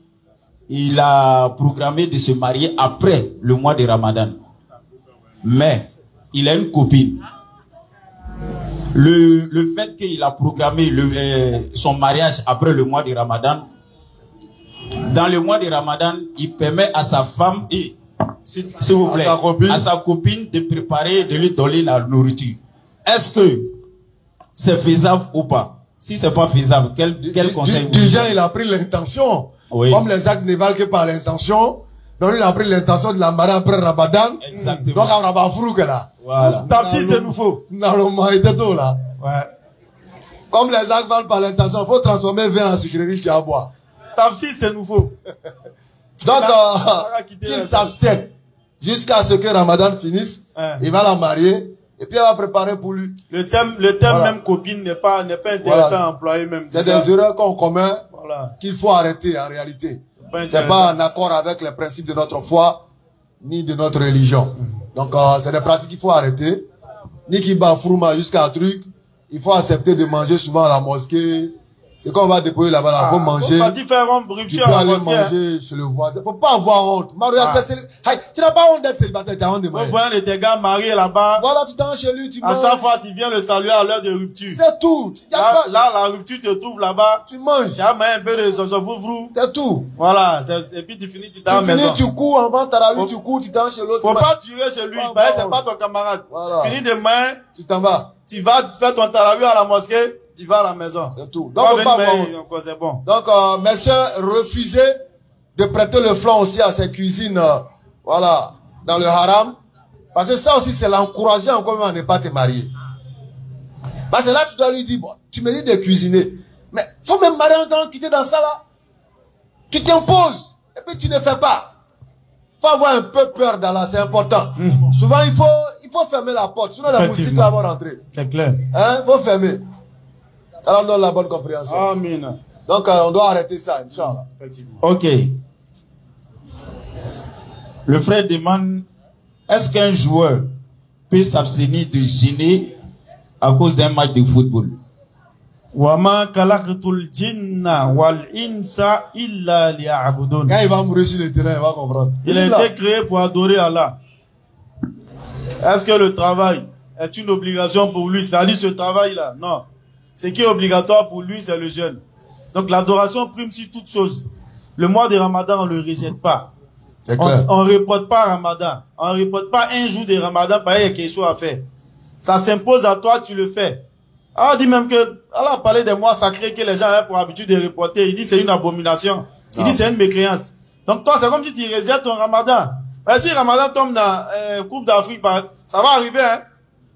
il a programmé de se marier après le mois de Ramadan. Mais il a une copine. Le fait qu'il a programmé son mariage après le mois de Ramadan, dans le mois de Ramadan, il permet à sa femme et, s'il vous plaît, à sa copine de préparer, de lui donner la nourriture. Est-ce que c'est faisable ou pas? Si c'est pas faisable, quel conseil vous déjà, il a pris l'intention. Oui. Comme les actes ne valent que par l'intention. Donc, il a pris l'intention de la marier après Ramadan. Exactement. Donc, on va fou que là. Voilà. Tapsi, c'est nouveau. Dans le mari tout là. Ouais. Comme les actes valent par l'intention, il faut transformer vin en sucrerie qui a à boire. Tapsi, c'est nouveau. Donc, qu'il s'abstienne jusqu'à ce que Ramadan finisse. Il va la marier. Et puis, elle va préparer pour lui. Le thème voilà. Même copine n'est pas intéressant à employer même. C'est des erreurs qu'on commet qu'il faut arrêter en réalité. C'est pas en accord avec les principes de notre foi, ni de notre religion. Donc, c'est des pratiques qu'il faut arrêter. Ni qui bafrouma jusqu'à un truc. Il faut accepter de manger souvent à la mosquée. C'est quand on va déployer là-bas, il faut manger. Tu peux aller manger chez le voisin. Faut pas avoir honte. Tu n'as pas honte d'être célibataire, tu as honte de manger. Voilà, tes gars mariés là-bas. Voilà, tu t'en chez lui, tu manges. À chaque fois, tu viens le saluer à l'heure de rupture. C'est tout. Là, la rupture te trouve là-bas. Tu manges. Tu as un peu de soso-fouvrou. C'est tout. Voilà, et puis tu finis, tu t'en maison. Tu finis, tu cours, avant Tarawih, tu cours, tu t'en chez l'autre. Faut pas tuer chez lui, parce que c'est pas ton camarade. Voilà. Finis demain. Tu t'en vas. Tu vas faire ton Tarawih à la mosquée. Tu vas à la maison. C'est tout. Donc, c'est bon. Donc, mes soeurs, refusez de prêter le flanc aussi à ces cuisines, voilà, dans le haram. Parce que ça aussi, c'est l'encourager encore même à ne pas te marier. Parce que là, tu dois lui dire, bon, tu me dis de cuisiner. Mais, faut même marier en tant quitter dans ça là. Tu t'imposes. Et puis, tu ne fais pas. Faut avoir un peu peur d'Allah, c'est important. Souvent, il faut fermer la porte. Sinon, les moustiques là vont rentrer. C'est clair. Hein, faut fermer. Alors, on donne la bonne compréhension. Amen. Donc, on doit arrêter ça, Inch'Allah. Ok. Le frère demande, est-ce qu'un joueur peut s'abstenir de jeûner à cause d'un match de football? Wama khalaqtul jinna wal insa illa liya'budun. Quand il va mourir sur le terrain, il va comprendre. Il a été créé pour adorer Allah. Est-ce que le travail est une obligation pour lui? C'est-à-dire ce travail-là? Non. Ce qui est obligatoire pour lui, c'est le jeûne. Donc l'adoration prime sur toute chose. Le mois de Ramadan, on ne le rejette pas. C'est clair. On ne reporte pas Ramadan. On ne reporte pas un jour de Ramadan parce qu'il y a quelque chose à faire. Ça s'impose à toi, tu le fais. Alors, on dit même que, Allah a parlé des mois sacrés que les gens avaient pour habitude de reporter. Il dit c'est une abomination. Il dit c'est une mécréance. Donc toi, c'est comme si tu rejettes ton Ramadan. Mais si Ramadan tombe dans Coupe d'Afrique, ça va arriver, hein.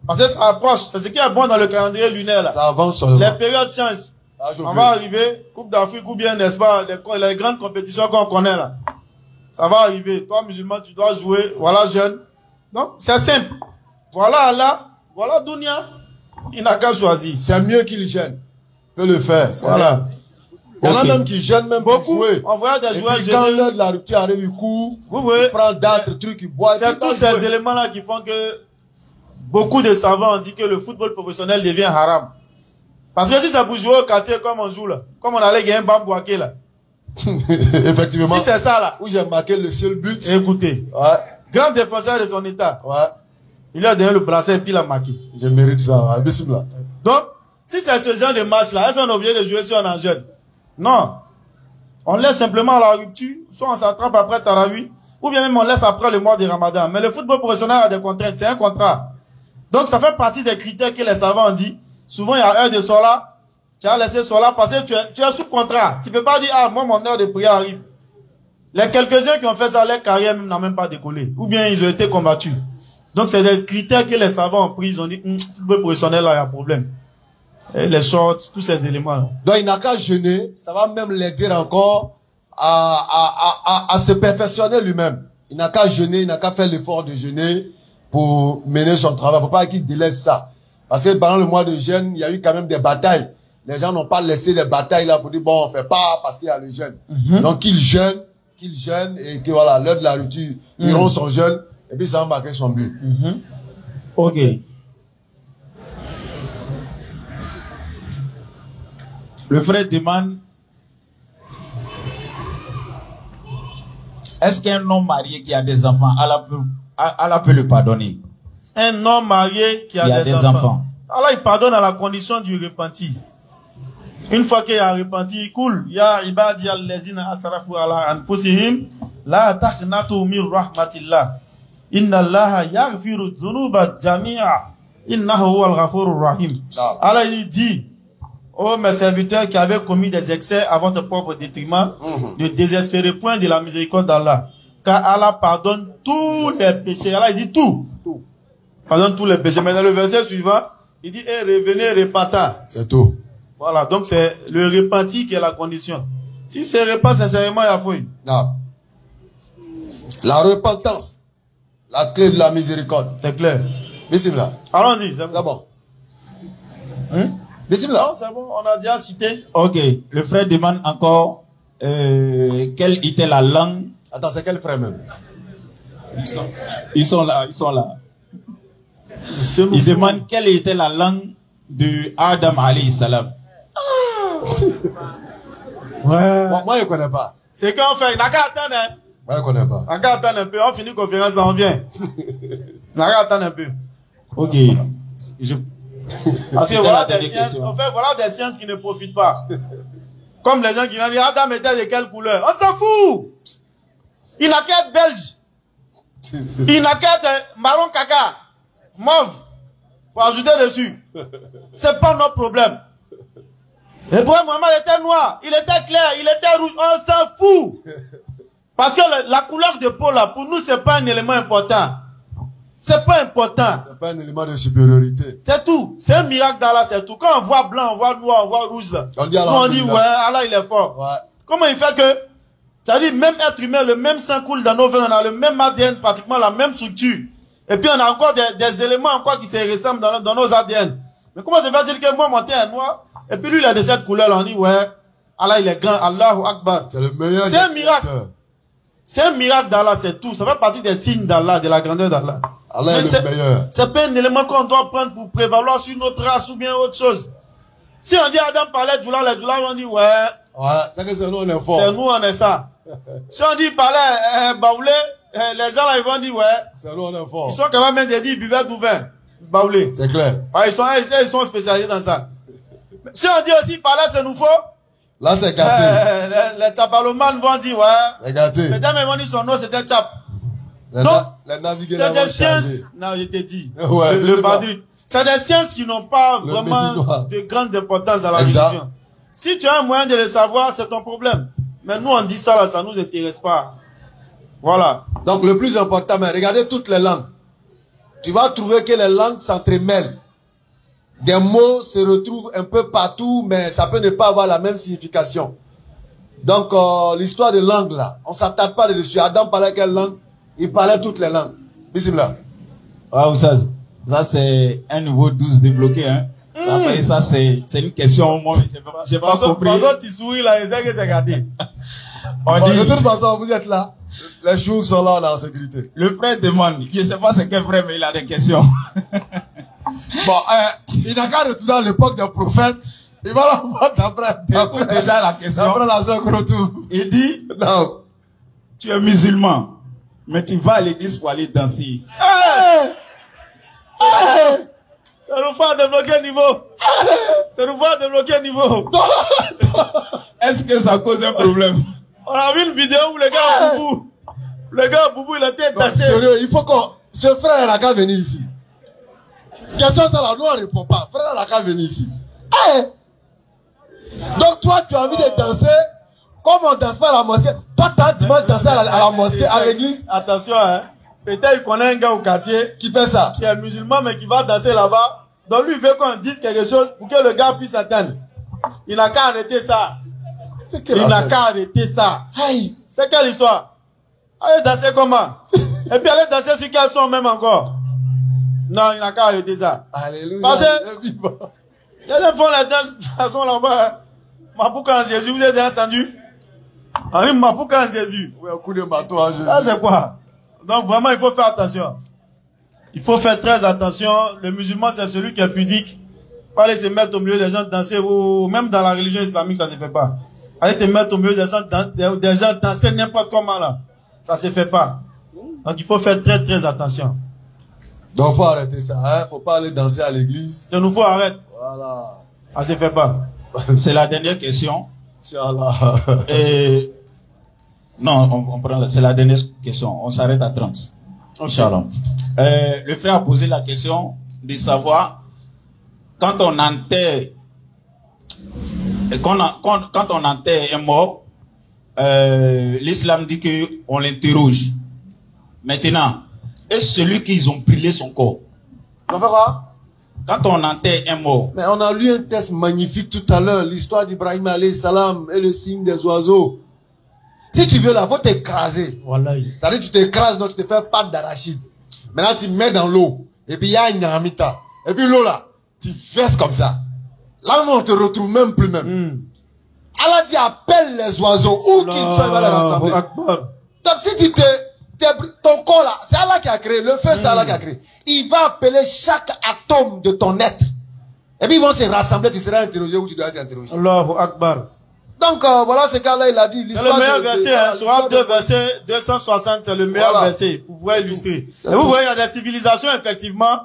Parce que ça approche. C'est ce qui est bon dans le calendrier lunaire, là. Ça avance sur le Les périodes changent. On va arriver, Coupe d'Afrique ou bien, n'est-ce pas, les grandes compétitions qu'on connaît, là. Ça va arriver. Toi, musulman, tu dois jouer. Voilà, jeune. Donc, c'est simple. Voilà Allah. Voilà Dunia. Il n'a qu'à choisir. C'est mieux qu'il gêne. Peut le faire. Voilà. Il y en a même qui gênent même beaucoup. Jouer. On voit des joueurs gênés. Quand l'heure de la rupture arrive, il court. Il prend d'autres trucs, il boit. C'est tous ces éléments-là qui font que beaucoup de savants ont dit que le football professionnel devient haram. Parce que si ça vous jouer au quartier comme on joue là, comme on allait gagner un bambouaké là. Effectivement. Si c'est ça là. Où j'ai marqué le seul but. Écoutez. Ouais. Grand défenseur de son état. Ouais. Il lui a donné le bracelet et puis il a marqué. Je mérite ça. Ouais. Bismillah. Donc, si c'est ce genre de match là, est-ce qu'on est obligé de jouer si on est en jeune? Non. On laisse simplement la rupture, soit on s'attrape après Tarawih, ou bien même on laisse après le mois de Ramadan. Mais le football professionnel a des contraintes, c'est un contrat. Donc ça fait partie des critères que les savants ont dit. Souvent il y a heure de sola, tu as laissé sola parce que tu es sous contrat. Tu peux pas dire, ah moi mon heure de prière arrive. Les quelques-uns qui ont fait ça, leur carrière n'ont même pas décollé. Ou bien ils ont été combattus. Donc c'est des critères que les savants ont pris, ils ont dit, football professionnel là, il y a un problème. Et les shorts, tous ces éléments. Donc il n'a qu'à jeûner, ça va même l'aider encore à se perfectionner lui-même. Il n'a qu'à jeûner, il n'a qu'à faire l'effort de jeûner pour mener son travail. Il ne faut pas qu'il délaisse ça. Parce que pendant le mois de jeûne, il y a eu quand même des batailles. Les gens n'ont pas laissé les batailles là pour dire bon, on fait pas parce qu'il y a le jeûne. Donc qu'il jeûne et que voilà, l'heure de la rupture, ils rompt son jeûne et puis ça va marquer son but. Ok. Le frère demande, Est-ce qu'un homme marié qui a des enfants, Allah peut le pardonner? Un homme marié qui a des enfants. Allah il pardonne à la condition du repenti. Une fois qu'il a repenti, il coule. Ya ibadi allazina asrafu ala anfusihim la taqnatu min rahmatillah. Inna Allaha yaghfiru dhunuba jami'a. Innahu huwal ghafurur rahim. Allah il dit, oh mes serviteurs qui avaient commis des excès à votre propre détriment, ne désespérez point de la miséricorde d'Allah. Car Allah pardonne tous les péchés. Allah il dit tout. Pardonne tous les péchés. Mais dans le verset suivant, il dit, eh, revenez repentant. C'est tout. Voilà, donc c'est le repenti qui est la condition. Si c'est repent sincèrement, il y a fouille. Non. La repentance, la clé de la miséricorde. C'est clair. Bismillah. Allons-y, c'est bon. Bismillah. Non, c'est bon, on a déjà cité. Ok, le frère demande encore quelle était la langue. Attends, c'est quel frère même? Ils sont là. Il demande quelle était la langue de Adam alayhi salam. Ouais. Moi, je connais pas. C'est quand on fait, n'a qu'à attendre, hein. Moi, je connais pas. N'a qu'à attendre un peu, on finit conférence, on vient. N'a qu'à attendre un peu. Ok. Parce que voilà des sciences, en fait, voilà des sciences qui ne profitent pas. Comme les gens qui viennent dire, Adam était de quelle couleur? On s'en fout! Il n'a qu'à être belge. Il n'a qu'à être marron caca. Mauve. Faut ajouter dessus. C'est pas notre problème. Le problème, Mohamed était noir, il était clair, il était rouge, on s'en fout. Parce que la couleur de peau là, pour nous, c'est pas un élément important. C'est pas important. C'est pas un élément de supériorité. C'est tout. C'est un miracle d'Allah, c'est tout. Quand on voit blanc, on voit noir, on voit rouge là. On dit ouais, Allah il est fort. Ouais. Comment il fait que, c'est-à-dire même être humain, le même sang coule dans nos veines, on a le même ADN, pratiquement la même structure. Et puis on a encore des éléments encore qui se ressemblent dans nos ADN. Mais comment ça veut dire que moi, mon teint est noir, et puis lui il a de cette couleur là, on dit ouais, Allah il est grand, Allahu Akbar. C'est le meilleur. C'est un miracle. C'est un miracle d'Allah, c'est tout. Ça fait partie des signes d'Allah, de la grandeur d'Allah. Allah est le meilleur. C'est pas un élément qu'on doit prendre pour prévaloir sur notre race ou bien autre chose. Si on dit Adam parlait de Djoula, les Djoula on dit ouais. Ouais, c'est que c'est nous on est fort. C'est nous on est ça. Si on dit parlait Baoulé, les gens là ils vont dire ouais. C'est nous on est fort. Ils sont quand même dit ils buvaient du vin. Baoulé. C'est clair. Ah, ils sont spécialisés dans ça. Si on dit aussi parlait c'est nouveau. Là c'est gâté. Les tapalomanes vont dire ouais. C'est gâté. Mesdames ils vont dire son nom c'était Tap. Donc, c'est des sciences. Non, je t'ai dit. Ouais, le Badri. C'est des sciences qui n'ont pas vraiment de grande importance à la religion. Si tu as un moyen de le savoir, c'est ton problème. Mais nous, on dit ça là, ça nous intéresse pas. Voilà. Donc, le plus important, mais regardez toutes les langues. Tu vas trouver que les langues s'entremêlent. Des mots se retrouvent un peu partout, mais ça peut ne pas avoir la même signification. Donc, l'histoire de langue là, on s'attarde pas dessus. Adam parlait quelle langue? Il parlait toutes les langues. Bismillah. Ah, ça c'est un niveau 12 débloqué, hein. Après, ça c'est une question, moi, j'ai pas compris. Par contre, tu souris là, il sait que c'est gardé. De toute façon, vous êtes là. Les choux sont là, on est en sécurité. Le frère demande, je sais pas c'est quel frère, mais il a des questions. Bon, il n'a qu'à retourner à l'époque des prophètes. Il va la voir d'après déjà la question. D'après la sœur Krotou. Il dit, non. Tu es musulman, mais tu vas à l'église pour aller danser. Ça nous fait débloquer niveau. Ça nous fait débloquer niveau. Est-ce que ça cause un problème? On a vu une vidéo où le gars Boubou. Le gars Boubou, il a été dansé. Sérieux, il faut qu'on... Ce frère n'a qu'à venir ici. Question ça là, nous on répond pas. Frère n'a qu'à venir ici. Donc toi, tu as envie de danser comme on danse pas à la mosquée. Toi, tu as dimanche danser à la mosquée, à l'église. Attention, hein. Peut-être il connaît un gars au quartier qui fait ça, qui est musulman mais qui va danser là-bas. Donc lui il veut qu'on dise quelque chose pour que le gars puisse atteindre. Il n'a qu'à arrêter ça. Il n'a qu'à arrêter ça. C'est quelle histoire? Allez danser comment? Et puis allez danser sur quel son même encore? Non, il n'a qu'à arrêter ça. Alléluia. Parce que il y a des fois la danse façon là-bas. Mapouka en Jésus, vous avez déjà entendu? Henri Mapouka en Jésus. Oui, un coup de marteau en Jésus. Ça c'est quoi? Donc vraiment, il faut faire attention. Il faut faire très attention. Le musulman, c'est celui qui est pudique. Pas aller se mettre au milieu des gens danser, ou même dans la religion islamique, ça se fait pas. Aller te mettre au milieu des gens danser n'importe comment là. Ça se fait pas. Donc il faut faire très très attention. Donc faut arrêter ça, hein? Faut pas aller danser à l'église. Il nous faut arrêter. Voilà. Ça se fait pas. C'est la dernière question. Inch'Allah. Et... Non, on prend c'est la dernière question. On s'arrête à 30. Inch'Allah. Le frère a posé la question de savoir quand on enterre quand on enterre un mort, l'islam dit que on l'interroge. Maintenant, est-ce celui qu'ils ont brûlé son corps? On verra. Quand on enterre un mort. Mais on a lu un texte magnifique tout à l'heure, l'histoire d'Ibrahim alayhi salam et le signe des oiseaux. Si tu veux là, faut t'écraser. Voilà. Ça veut dire que tu t'écrases, donc tu te fais pâte d'arachide. Maintenant tu mets dans l'eau, et puis il y a une amita. Et puis l'eau là, tu verses comme ça. Là on te retrouve même plus même. Allah dit appelle les oiseaux, où qu'ils soient, il va les rassembler. Donc si tu ton corps là, c'est Allah qui a créé, le feu c'est Allah qui a créé. Il va appeler chaque atome de ton être. Et puis ils vont se rassembler, tu seras interrogé ou tu dois être interrogé. Allahu Akbar. Donc voilà ce qu'Allah il a dit. C'est le meilleur verset, Sourate 2, verset 260, c'est le meilleur verset. Vous pouvez illustrer. Et vous voyez, il y a des civilisations, effectivement.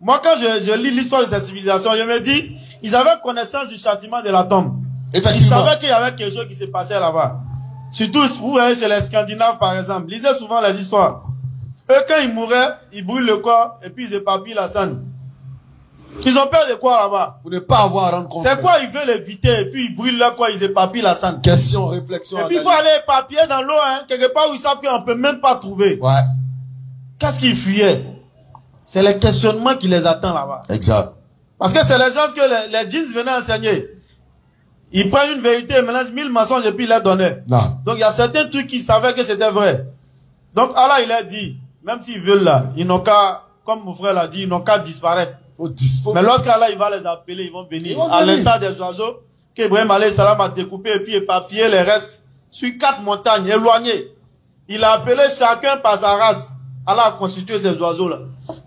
Moi, quand je lis l'histoire de ces civilisations, je me dis, ils avaient connaissance du châtiment de la tombe. Ils savaient qu'il y avait quelque chose qui se passait là-bas. Surtout, vous voyez, chez les Scandinaves, par exemple, lisez souvent les histoires. Eux, quand ils mouraient, ils brûlent le corps et puis ils éparpillent la scène. Ils ont peur de quoi là-bas? Pour ne pas avoir à rendre compte. C'est quoi ils veulent éviter et puis ils brûlent leur quoi, ils éparpillent la scène. Question, réflexion. Et puis il faut aller éparpiller dans l'eau, hein, quelque part où ils savent qu'on peut même pas trouver. Ouais. Qu'est-ce qu'ils fuyaient? C'est le questionnement qui les attend là-bas. Exact. Parce que c'est les gens que les djinns venaient enseigner. Ils prennent une vérité, ils mélangent 1000 mensonges et puis ils les donnaient. Non. Donc il y a certains trucs qu'ils savaient que c'était vrai. Donc Allah il a dit, même s'ils veulent là, ils n'ont qu'à, comme mon frère l'a dit, ils n'ont qu'à disparaître. Mais lorsqu'Allah il va les appeler, ils vont venir. À l'instar des oiseaux, qu'Ibrahim alayhi salam a découpé et puis éparpillé les restes sur 4 montagnes éloignées. Il a appelé chacun par sa race. Allah a constitué ces oiseaux-là.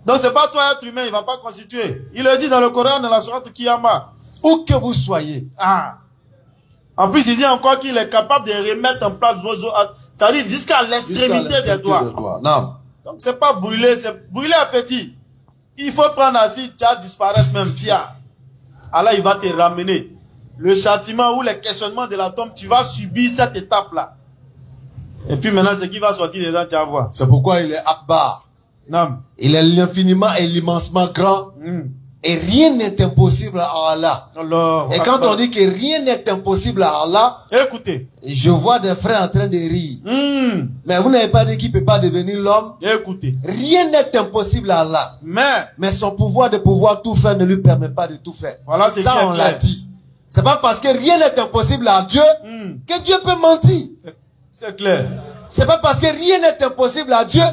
Donc c'est pas toi être humain, il va pas constituer. Il le dit dans le Coran, dans la sourate Kiyama. Où que vous soyez. Ah. En plus, il dit encore qu'il est capable de remettre en place vos os. Ça veut dire jusqu'à l'extrémité des doigts. Non. Donc c'est pas brûler, c'est brûler à petit. Il faut prendre assis, tu vas disparaître même, fier. Allah, il va te ramener. Le châtiment ou les questionnements de la tombe, tu vas subir cette étape-là. Et puis maintenant, ce qui va sortir des dents, tu vas voir. C'est pourquoi il est Akbar. Non. Il est l'infiniment et l'immensement grand. Et rien n'est impossible à Allah. Alors, et quand on dit que rien n'est impossible à Allah, écoutez, je vois des frères en train de rire. Mais vous n'avez pas dit qu'il ne peut pas devenir l'homme. Écoutez, rien n'est impossible à Allah. Mais son pouvoir de pouvoir tout faire ne lui permet pas de tout faire. Voilà, c'est ça, on l'a dit. C'est pas parce que rien n'est impossible à Dieu que Dieu peut mentir. C'est clair. C'est pas parce que rien n'est impossible à Dieu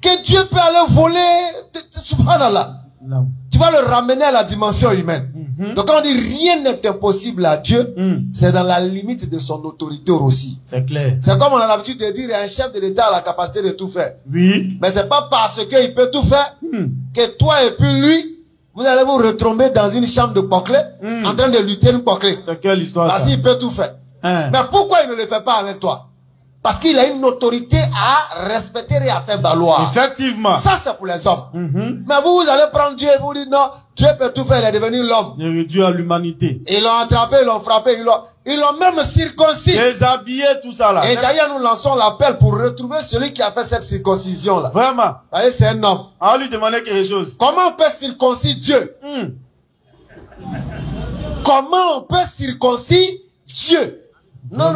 que Dieu peut aller voler. Subhanallah. Non. Tu vas le ramener à la dimension humaine. Donc quand on dit rien n'est impossible à Dieu, c'est dans la limite de son autorité aussi. C'est clair. C'est comme on a l'habitude de dire, un chef de l'État a la capacité de tout faire. Oui. Mais c'est pas parce qu'il peut tout faire que toi et puis lui, vous allez vous retomber dans une chambre de poclé en train de lutter une poclé. C'est quelle histoire? Parce qu'il peut tout faire. Mais pourquoi il ne le fait pas avec toi? Parce qu'il a une autorité à respecter et à faire valoir. Effectivement. Ça, c'est pour les hommes. Mais vous allez prendre Dieu et vous dites non, Dieu peut tout faire, il est devenu l'homme. Il est réduit à l'humanité. Ils l'ont attrapé, ils l'ont frappé, ils l'ont même circoncis. Déshabillé, tout ça là. Et d'ailleurs, nous lançons l'appel pour retrouver celui qui a fait cette circoncision là. Vraiment. Vous voyez, c'est un homme. On va lui demander quelque chose. Comment on peut circoncire Dieu? Comment on peut circoncire Dieu? Non,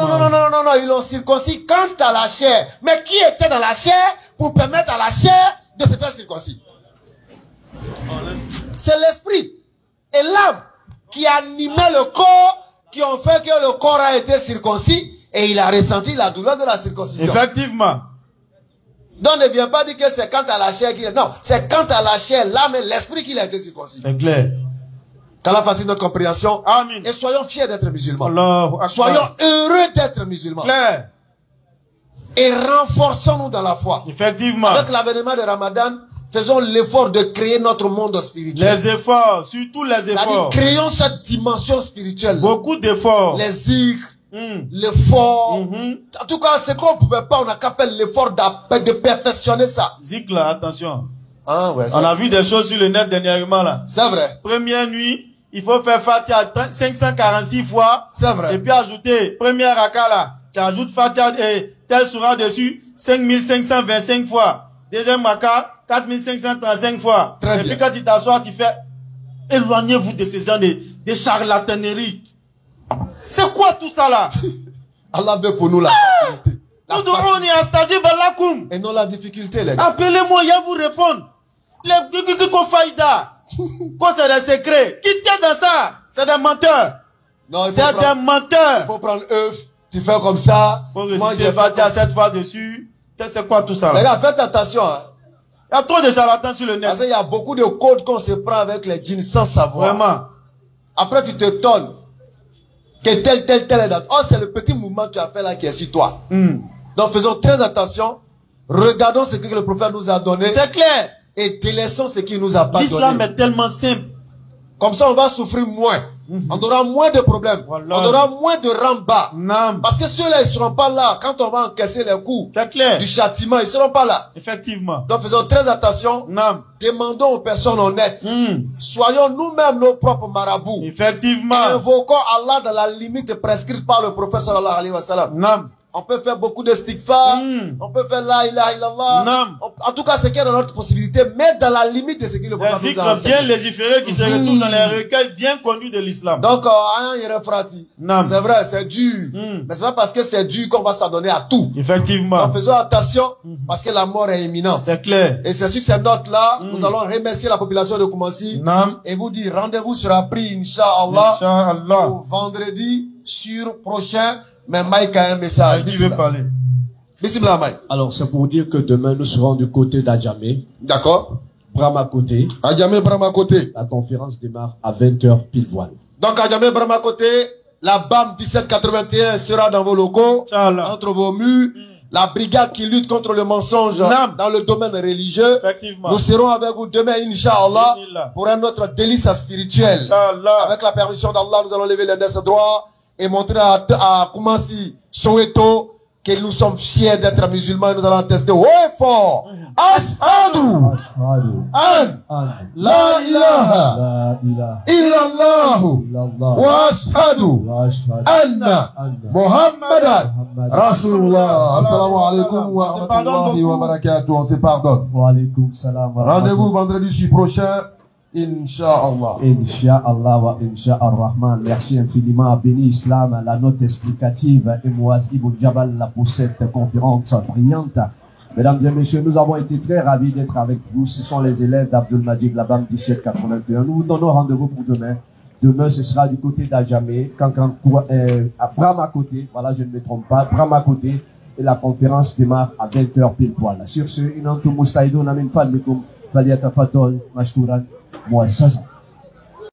ils l'ont circoncis quant à la chair. Mais qui était dans la chair pour permettre à la chair de se faire circoncis? C'est l'esprit et l'âme qui animaient le corps, qui ont fait que le corps a été circoncis et il a ressenti la douleur de la circoncision. Effectivement. Donc ne viens pas dire que c'est quant à la chair qu'il est. Non, c'est quant à la chair, l'âme et l'esprit qu'il a été circoncis. C'est clair. Qu'Allah facilite notre compréhension. Amen. Et soyons fiers d'être musulmans. Allah. Soyons heureux d'être musulmans. Clair. Et renforçons-nous dans la foi. Effectivement. Avec l'avènement de Ramadan, faisons l'effort de créer notre monde spirituel. Les efforts, surtout les efforts. C'est-à-dire, créons cette dimension spirituelle. Beaucoup d'efforts. Les zikrs, l'effort. En tout cas, c'est qu'on ne pouvait pas, on n'a qu'à faire l'effort de perfectionner ça. Zik là, attention. Ah, ouais, on a vu des choses sur le net dernièrement là. C'est vrai. Première nuit, il faut faire Fatiha 546 fois. C'est vrai. Et puis ajouter, première raka là, tu ajoutes Fatiha et tel sera dessus 5525 fois. Deuxième raka, 4535 fois. Très et bien. puis quand tu t'assois, tu fais, éloignez-vous de ces gens de charlatanerie. C'est quoi tout ça là? Allah veut pour nous la facilité. Et non la difficulté, les gars. Appelez-moi, il va vous répondre. Quoi, c'est des secrets. Qui t'aide dans ça? C'est des menteurs. C'est des menteurs. Il faut prendre œuf. Tu fais comme ça. Moi, j'ai fait 7 fois dessus. C'est quoi tout ça là? Les gars, faites attention. Hein. Il y a trop de charlatans sur le net. Parce qu'il y a beaucoup de codes qu'on se prend avec les djinns sans savoir. Vraiment. Après, tu te tonnes. Que tel est date. Oh, c'est le petit mouvement que tu as fait là qui est sur toi. Donc, faisons très attention. Regardons ce que le prophète nous a donné. C'est clair. Et délaissons ce qu'il nous a pas donné. L'islam est tellement simple. Comme ça, on va souffrir moins. On aura moins de problèmes. Voilà. On aura moins de ramba. Non. Parce que ceux-là, ils seront pas là. Quand on va encaisser les coups c'est clair. du châtiment, ils seront pas là. Effectivement. Donc, faisons très attention. Non. Demandons aux personnes honnêtes. Soyons nous-mêmes nos propres marabouts. Effectivement. Invoquons Allah dans la limite prescrite par le prophète sallallahu alayhi wa sallam. Non. On peut faire beaucoup de stighfar, on peut faire la ilaha illallah. Non. En tout cas, c'est qu'il y a dans notre possibilité, mais dans la limite de ce que le prophète nous a enseigné. Bien légiféré qui se retrouve dans les recueils bien connus de l'islam. Donc, c'est vrai, c'est dur. Mais c'est pas parce que c'est dur qu'on va s'adonner à tout. Effectivement. Donc, faisons attention, parce que la mort est imminente. C'est clair. Et c'est sur ces notes-là, nous allons remercier la population de Koumassi. Et vous dire, rendez-vous sera pris, Inch'Allah, au vendredi sur prochain. Mais Mike a un message. Qui veut parler? Bismillah, Mike. Alors, c'est pour dire que demain, nous serons du côté d'Adjamé. D'accord. Brahma côté. Adjamé, Brahma côté. La conférence démarre à 20h pile voile. Donc, Adjamé, Brahma côté, la BAM 1781 sera dans vos locaux, entre vos murs. La brigade qui lutte contre le mensonge dans le domaine religieux. Nous serons avec vous demain, Inch'Allah, pour un autre délice spirituel. Avec la permission d'Allah, nous allons lever les deux droits et montrer à Koumassi, Soweto, que nous sommes fiers d'être musulmans et nous allons tester haut et fort. Ashhadu an la ilaha illallah wa ashhadu anna Muhammadan Rasulullah. Assalamu alaikum wa rahmatullahi wa barakatuh. On se pardonne. Wa alaikum salam. Rendez-vous vendredi prochain. Inch'Allah. Inch'Allah wa Inch'Ar-Rahman. Merci infiniment à Béni Islam, la note explicative et Mouaz Ibn Jabal pour cette conférence brillante. Mesdames et messieurs, nous avons été très ravis d'être avec vous. Ce sont les élèves d'Abdul Majid Labam 1781. Nous vous donnons rendez-vous pour demain. Demain, ce sera du côté d'Adjamé, à Brahma côté. Voilà, je ne me trompe pas. Brahma côté. Et la conférence démarre à 20h pile poil. Sur ce, inantum mustaidun amin fadlikum. Faliyatafaddal mashkuran. Muassasan.